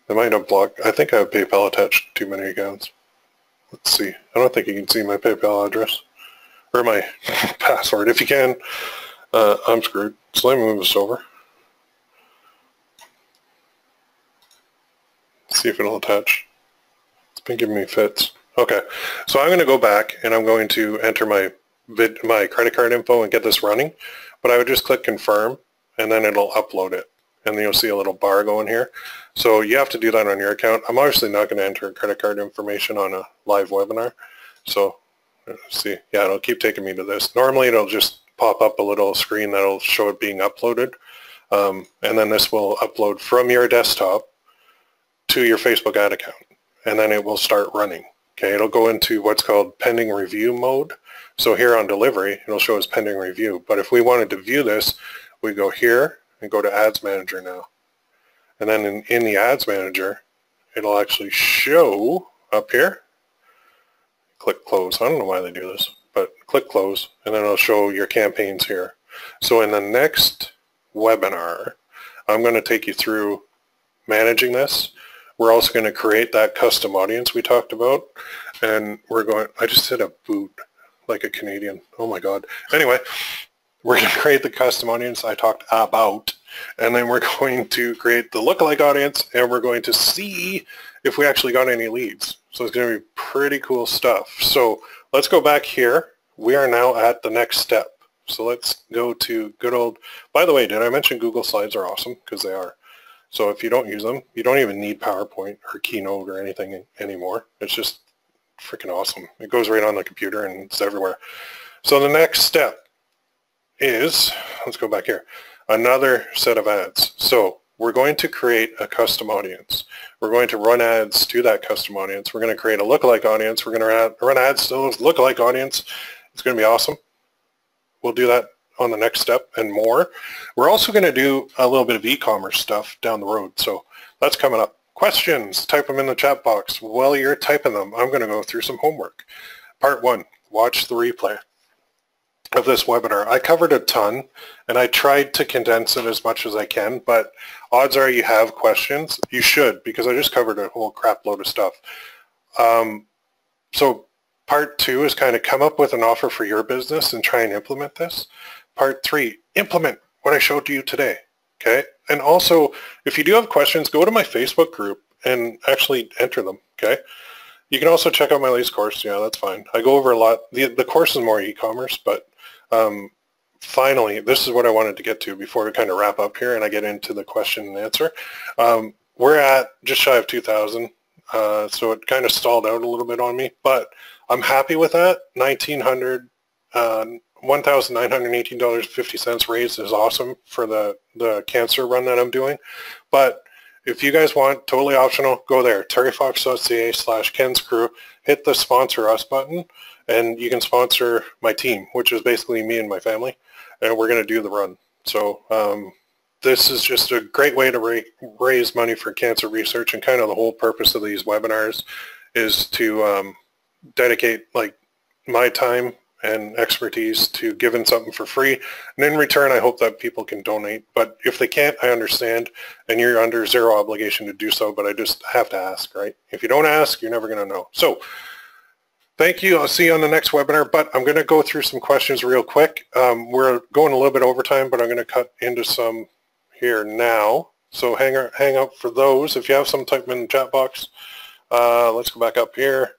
They might not block. I think I have PayPal attached to too many accounts. Let's see. I don't think you can see my PayPal address. Or my password. If you can, I'm screwed. So let me move this over. See if it'll attach. It's been giving me fits. Okay, so I'm going to go back and I'm going to enter my credit card info and get this running. But I would just click confirm and then it'll upload it. And then you'll see a little bar going here. So you have to do that on your account. I'm obviously not going to enter credit card information on a live webinar. So see, yeah, it'll keep taking me to this. Normally it'll just pop up a little screen that'll show it being uploaded. And then this will upload from your desktop to your Facebook ad account. And then it will start running. Okay, it'll go into what's called pending review mode. So here on delivery, it'll show as pending review. But if we wanted to view this, we go here and go to Ads Manager now. And then in the Ads Manager, it'll actually show up here. Click close. I don't know why they do this, but click close, and then it'll show your campaigns here. So in the next webinar, I'm going to take you through managing this. We're also going to create that custom audience we talked about, and we're going, I just said a boot like a Canadian. Oh my God. Anyway, we're going to create the custom audience I talked about, and then we're going to create the lookalike audience, and we're going to see if we actually got any leads. So it's going to be pretty cool stuff. So let's go back here. We are now at the next step. So let's go to good old, by the way, did I mention Google Slides are awesome? Because they are. So if you don't use them, you don't even need PowerPoint or Keynote or anything anymore. It's just freaking awesome. It goes right on the computer and it's everywhere. So the next step is, let's go back here, another set of ads. So we're going to create a custom audience. We're going to run ads to that custom audience. We're going to create a lookalike audience. We're going to run ads to those lookalike audience. It's going to be awesome. We'll do that on the next step and more. We're also going to do a little bit of e-commerce stuff down the road. So that's coming up. Questions, type them in the chat box. While you're typing them, I'm going to go through some homework. Part 1, watch the replay of this webinar. I covered a ton and I tried to condense it as much as I can, but odds are you have questions. You should, because I just covered a whole crap load of stuff. So part 2 is kind of come up with an offer for your business and try and implement this. Part 3, implement what I showed you today. Okay. And also, if you do have questions, go to my Facebook group and actually enter them. Okay. You can also check out my latest course. Yeah, that's fine. I go over a lot. The course is more e-commerce, but finally, this is what I wanted to get to before we kind of wrap up here and I get into the question and answer. We're at just shy of 2,000. So it kind of stalled out a little bit on me, but I'm happy with that. $1,918.50 raised is awesome for the cancer run that I'm doing. But if you guys want, totally optional, go there, terryfox.ca/Ken's Crew, hit the sponsor us button, and you can sponsor my team, which is basically me and my family, and we're going to do the run. So this is just a great way to raise money for cancer research, and kind of the whole purpose of these webinars is to dedicate like my time and expertise to giving something for free. And in return, I hope that people can donate. But if they can't, I understand. And you're under zero obligation to do so, but I just have to ask, right? If you don't ask, you're never going to know. So thank you. I'll see you on the next webinar. But I'm going to go through some questions real quick. We're going a little bit over time, but I'm going to cut into some here now. So hang out for those. If you have some, type them in the chat box. Let's go back up here.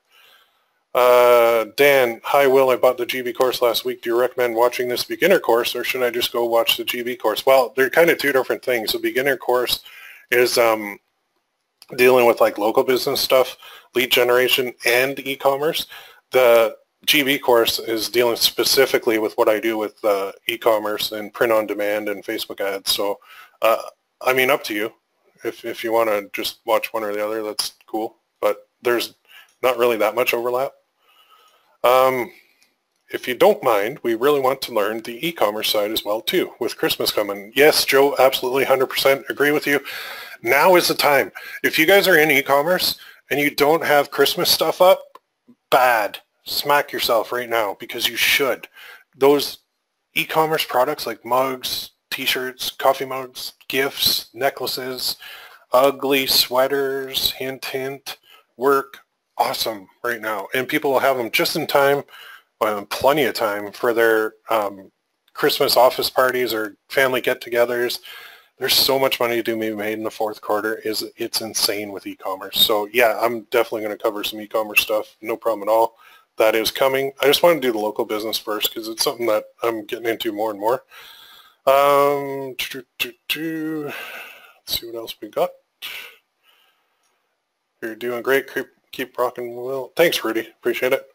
Dan, hi Will, I bought the GB course last week. Do you recommend watching this beginner course or should I just go watch the GB course? Well, they're kind of two different things. The beginner course is dealing with like local business stuff, lead generation, and e-commerce. The GB course is dealing specifically with what I do with e-commerce and print on demand and Facebook ads. So, I mean, up to you. If you want to just watch one or the other, that's cool. But there's not really that much overlap. If you don't mind, we really want to learn the e-commerce side as well too, with Christmas coming. Yes, Joe, absolutely 100% agree with you. Now is the time. If you guys are in e-commerce and you don't have Christmas stuff up, bad. Smack yourself right now because you should. Those e-commerce products like mugs, t-shirts, coffee mugs, gifts, necklaces, ugly sweaters, hint, hint, work. Awesome right now. And people will have them just in time, plenty of time for their Christmas office parties or family get-togethers. There's so much money to be made in the fourth quarter. It's insane with e-commerce. So yeah, I'm definitely going to cover some e-commerce stuff. No problem at all. That is coming. I just want to do the local business first because it's something that I'm getting into more and more. Let's see what else we got. You're doing great. Keep rocking and roll. Thanks, Rudy. Appreciate it.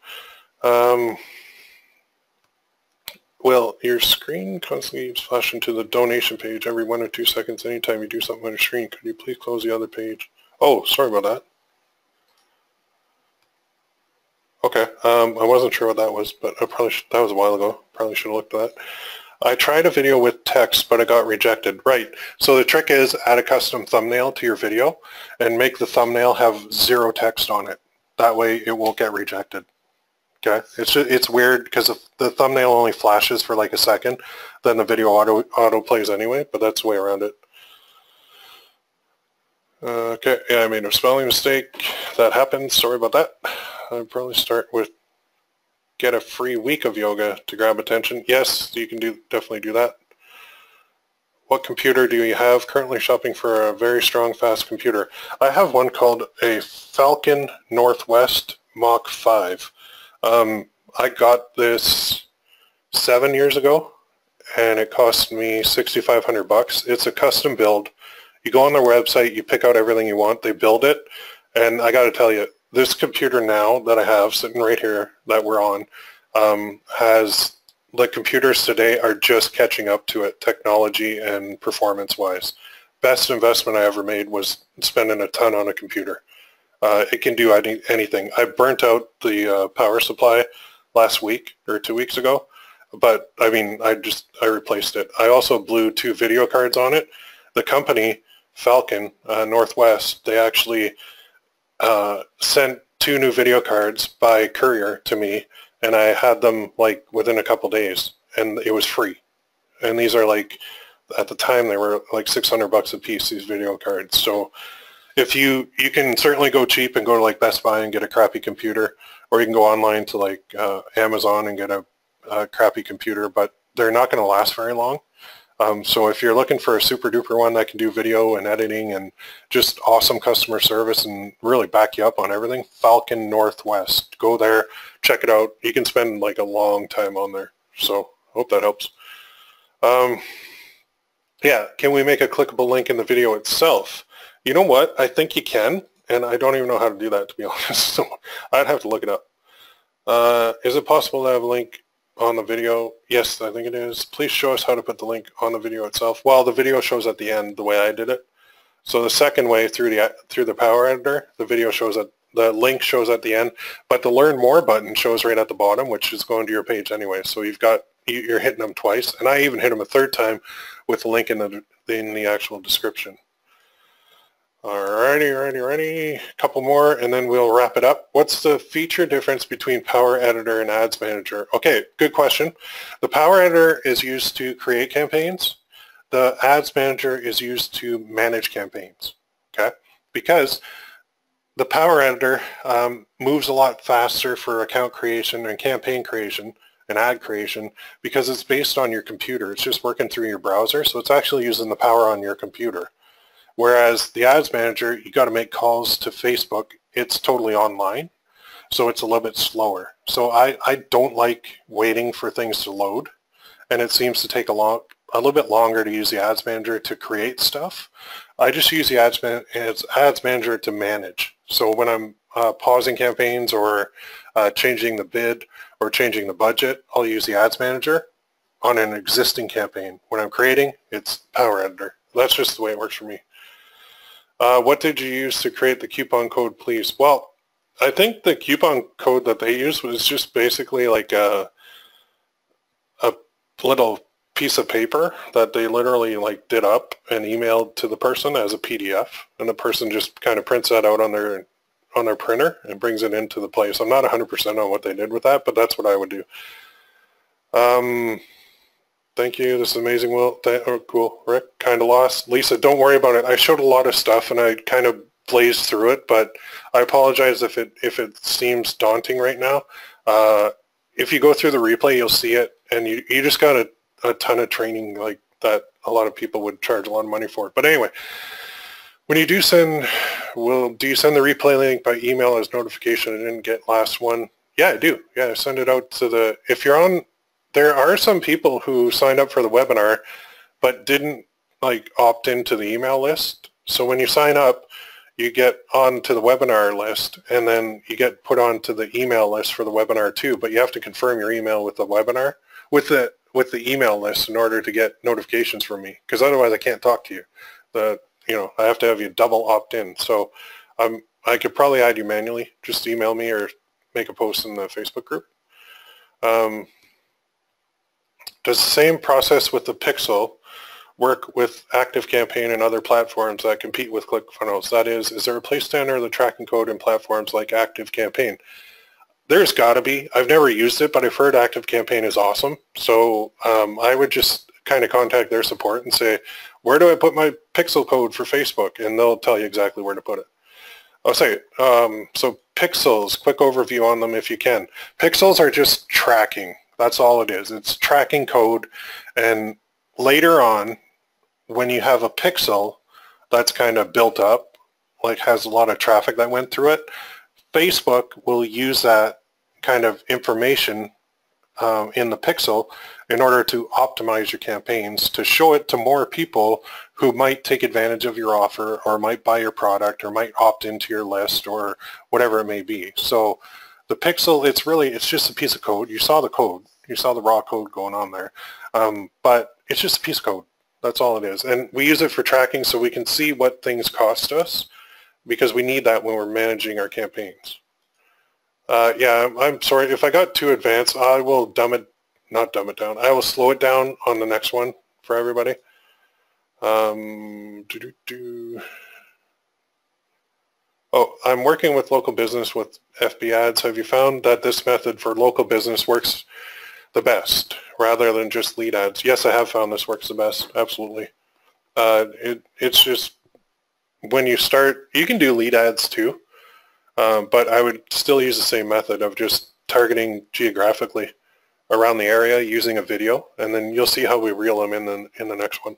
Well, your screen constantly keeps flashing to the donation page every 1 or 2 seconds anytime you do something on your screen. Could you please close the other page? Oh, sorry about that. Okay, I wasn't sure what that was, but I probably should, that was a while ago. Probably should have looked at that. I tried a video with text, but it got rejected. Right, so the trick is add a custom thumbnail to your video and make the thumbnail have 0 text on it. That way it won't get rejected. Okay, it's weird because if the thumbnail only flashes for like a second, then the video auto plays anyway, but that's the way around it. Okay, yeah, I made a spelling mistake. That happens. Sorry about that. I'd probably start with get a free week of yoga to grab attention. Yes, you can definitely do that. What computer do you have? Currently shopping for a very strong, fast computer. I have one called a Falcon Northwest Mach 5. I got this 7 years ago, and it cost me $6,500. It's a custom build. You go on their website, you pick out everything you want, they build it, and I got to tell you, this computer now that I have sitting right here that we're on has the computers today are just catching up to it, technology and performance-wise. Best investment I ever made was spending a ton on a computer. It can do anything. I burnt out the power supply last week or 2 weeks ago, but I mean, I replaced it. I also blew 2 video cards on it. The company, Falcon Northwest, they actually sent 2 new video cards by courier to me, and I had them like within a couple days, and it was free. And these are like, at the time they were like $600 a piece, these video cards. So if you can certainly go cheap and go to like Best Buy and get a crappy computer, or you can go online to like Amazon and get a crappy computer, but they're not going to last very long. So if you're looking for a super duper one that can do video and editing and just awesome customer service and really back you up on everything, Falcon Northwest. Go there, check it out. You can spend like a long time on there. So hope that helps. Yeah, can we make a clickable link in the video itself? You know what? I think you can, and I don't even know how to do that, to be honest. So I'd have to look it up. Is it possible to have a link on the video? Yes, I think it is. Please show us how to put the link on the video itself. Well, the video shows at the end the way I did it. So the second way through the Power Editor, the video shows at the link shows at the end, but the Learn More button shows right at the bottom, which is going to your page anyway. So you're hitting them twice, and I even hit them a third time with the link in the actual description. Alrighty. Couple more, and then we'll wrap it up. What's the feature difference between Power Editor and Ads Manager? Okay, good question. The Power Editor is used to create campaigns. The Ads Manager is used to manage campaigns, okay? Because the Power Editor moves a lot faster for account creation and campaign creation and ad creation because it's based on your computer. It's just working through your browser, so it's actually using the power on your computer. Whereas the Ads Manager, you got to make calls to Facebook. It's totally online, so it's a little bit slower. So I don't like waiting for things to load, and it seems to take a little bit longer to use the Ads Manager to create stuff. I just use the Ads Manager to manage. So when I'm pausing campaigns or changing the bid or changing the budget, I'll use the Ads Manager on an existing campaign. When I'm creating, it's Power Editor. That's just the way it works for me. What did you use to create the coupon code, please? Well, I think the coupon code that they used was just basically like a little piece of paper that they literally like did up and emailed to the person as a PDF, and the person just kind of prints that out on their printer and brings it into the place. I'm not 100% on what they did with that, but that's what I would do. Thank you. This is amazing, Will. Oh, cool. Rick, kind of lost. Lisa, don't worry about it. I showed a lot of stuff, and I kind of blazed through it, but I apologize if it seems daunting right now. If you go through the replay, you'll see it, and you just got a ton of training like that a lot of people would charge a lot of money for. But anyway, when you do send, do you send the replay link by email as notification? I didn't get last one. Yeah, I do. Yeah, I send it out to the, if you're on, there are some people who signed up for the webinar but didn't like opt into the email list. So when you sign up, you get onto the webinar list, and then you get put onto the email list for the webinar too. But you have to confirm your email with the webinar, with the email list in order to get notifications from me, because otherwise I can't talk to you. I have to have you double opt in. So I could probably add you manually. Just email me or make a post in the Facebook group. Does the same process with the Pixel work with ActiveCampaign and other platforms that compete with ClickFunnels? That is there a place to enter the tracking code in platforms like ActiveCampaign? There's got to be. I've never used it, but I've heard ActiveCampaign is awesome. So I would just kind of contact their support and say, where do I put my Pixel code for Facebook? And they'll tell you exactly where to put it. I'll say it. So Pixels, quick overview on them if you can. Pixels are just tracking. That's all it is. It's tracking code. And later on, when you have a pixel that's kind of built up, like has a lot of traffic that went through it, Facebook will use that kind of information in the pixel in order to optimize your campaigns to show it to more people who might take advantage of your offer or might buy your product or might opt into your list or whatever it may be. So the pixel, it's just a piece of code. You saw the code. You saw the raw code going on there. But it's just a piece of code. That's all it is. And we use it for tracking so we can see what things cost us, because we need that when we're managing our campaigns. Yeah, I'm sorry. If I got too advanced, I will not dumb it down. I will slow it down on the next one for everybody. Oh, I'm working with local business with FB ads. Have you found that this method for local business works the best rather than just lead ads? Yes, I have found this works the best. Absolutely. It's just when you start, you can do lead ads too, but I would still use the same method of just targeting geographically around the area using a video, and then you'll see how we reel them in the next one.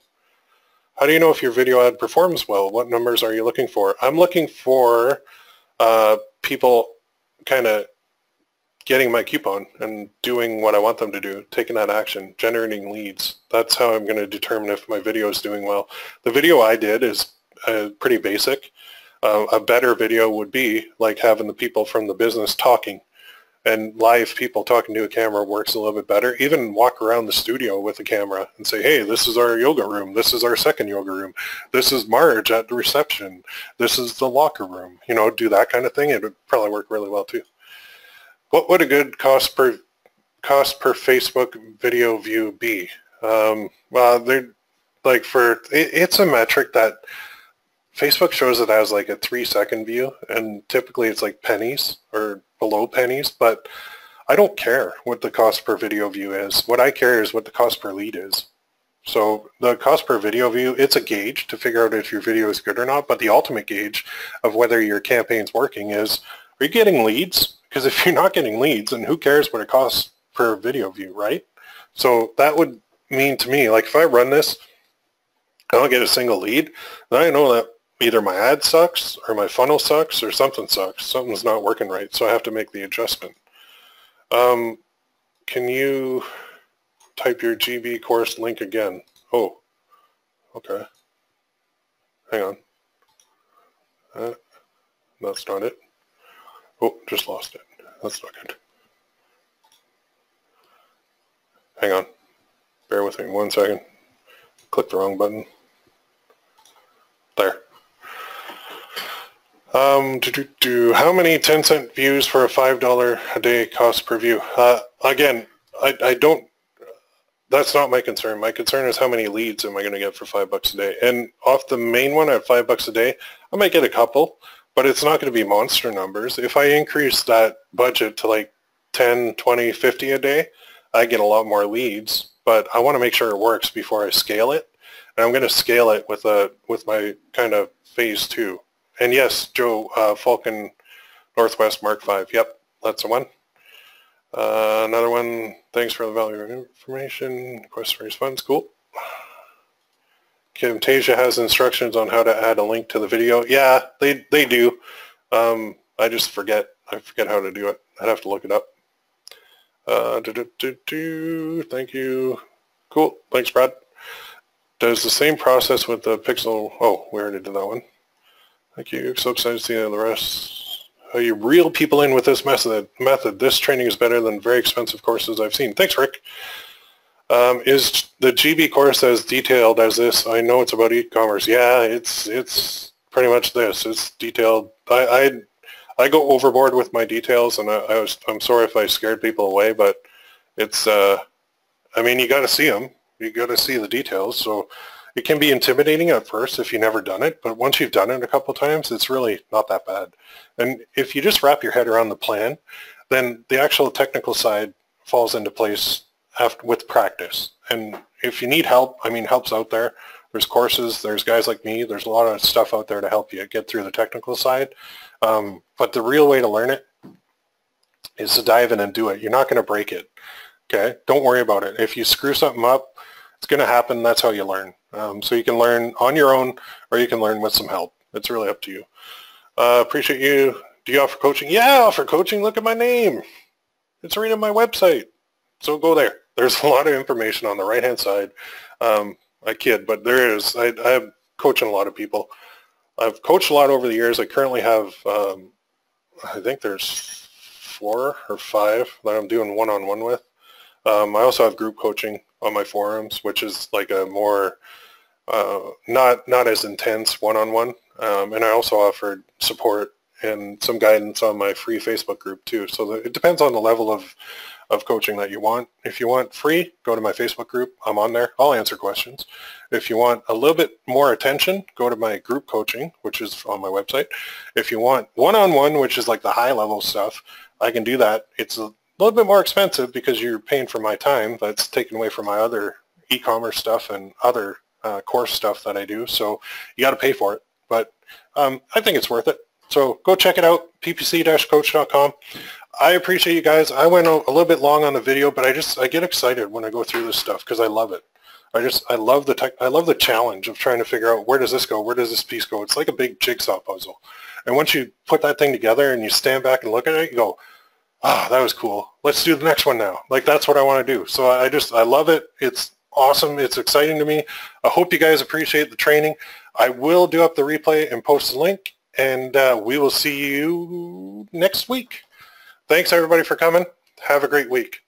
How do you know if your video ad performs well? What numbers are you looking for? I'm looking for people kind of getting my coupon and doing what I want them to do, taking that action, generating leads. That's how I'm going to determine if my video is doing well. The video I did is pretty basic. A better video would be like having the people from the business talking, and live people talking to a camera works a little bit better. Even walk around the studio with a camera and say, hey, this is our yoga room. This is our second yoga room. This is Marge at the reception. This is the locker room. Do that kind of thing. It would probably work really well too. What would a good cost per Facebook video view be? Well, they're like it's a metric that Facebook shows it as like a 3-second view, and typically it's like pennies or below pennies, but I don't care what the cost per video view is. What I care is what the cost per lead is. So the cost per video view, it's a gauge to figure out if your video is good or not, but the ultimate gauge of whether your campaign's working is, are you getting leads? Because if you're not getting leads, then who cares what it costs per video view, right? So that would mean to me, like if I run this, I don't get a single lead, then I know that either my ad sucks or my funnel sucks or something sucks. Something's not working right, so I have to make the adjustment. Can you type your GB course link again? Oh, okay. Hang on. That's not it. Oh, just lost it. That's not good. Hang on. Bear with me 1 second. Click the wrong button. There. How many 10-cent views for a $5 a day cost per view? Again, I don't, that's not my concern. My concern is how many leads am I going to get for $5 a day? And off the main one at $5 a day, I might get a couple, but it's not going to be monster numbers. If I increase that budget to like 10, 20, 50 a day, I get a lot more leads, but I want to make sure it works before I scale it. And I'm going to scale it with my kind of phase 2. And yes, Joe, Falcon Northwest Mark 5. Yep, that's the one. Another one, thanks for the valuable information. Request for response, cool. Camtasia has instructions on how to add a link to the video. Yeah, they do. I just forget. I forget how to do it. I'd have to look it up. Thank you. Cool. Thanks, Brad. Does the same process with the Pixel. Oh, we already did that one. Thank you. So excited to see the rest. How you reel people in with this method. This training is better than very expensive courses I've seen. Thanks, Rick. Is the GB course as detailed as this? I know it's about e-commerce. Yeah, it's pretty much this. It's detailed. I go overboard with my details, and I'm sorry if I scared people away, but it's I mean, you got to see them. You got to see the details. So it can be intimidating at first if you've never done it, but once you've done it a couple times, it's really not that bad. And if you just wrap your head around the plan, then the actual technical side falls into place with practice. And if you need help, I mean, help's out there. There's courses, there's guys like me, there's a lot of stuff out there to help you get through the technical side. But the real way to learn it is to dive in and do it. You're not going to break it, okay? Don't worry about it. If you screw something up, it's going to happen. That's how you learn. So you can learn on your own, or you can learn with some help. It's really up to you. Appreciate you. Do you offer coaching? Yeah, I offer coaching. Look at my name. It's right on my website. So go there. There's a lot of information on the right-hand side. I kid, but there is. I'm coaching a lot of people. I've coached a lot over the years. I currently have, I think there's 4 or 5 that I'm doing one-on-one with. I also have group coaching on my forums, which is like a more, not as intense one-on-one. And I also offered support and some guidance on my free Facebook group too. So it depends on the level of coaching that you want. If you want free, go to my Facebook group. I'm on there. I'll answer questions. If you want a little bit more attention, go to my group coaching, which is on my website. If you want one-on-one, which is like the high-level stuff, I can do that. It's a little bit more expensive because you're paying for my time. That's taken away from my other e-commerce stuff and other course stuff that I do. So you got to pay for it. But I think it's worth it. So go check it out, ppc-coach.com. I appreciate you guys. I went a little bit long on the video, but I get excited when I go through this stuff because I love it. I love the challenge of trying to figure out where does this go, where does this piece go. It's like a big jigsaw puzzle. And once you put that thing together and you stand back and look at it, you go, ah, that was cool. Let's do the next one now. Like that's what I want to do. So I love it. It's awesome. It's exciting to me. I hope you guys appreciate the training. I will do up the replay and post the link, and we will see you next week. Thanks everybody for coming. Have a great week.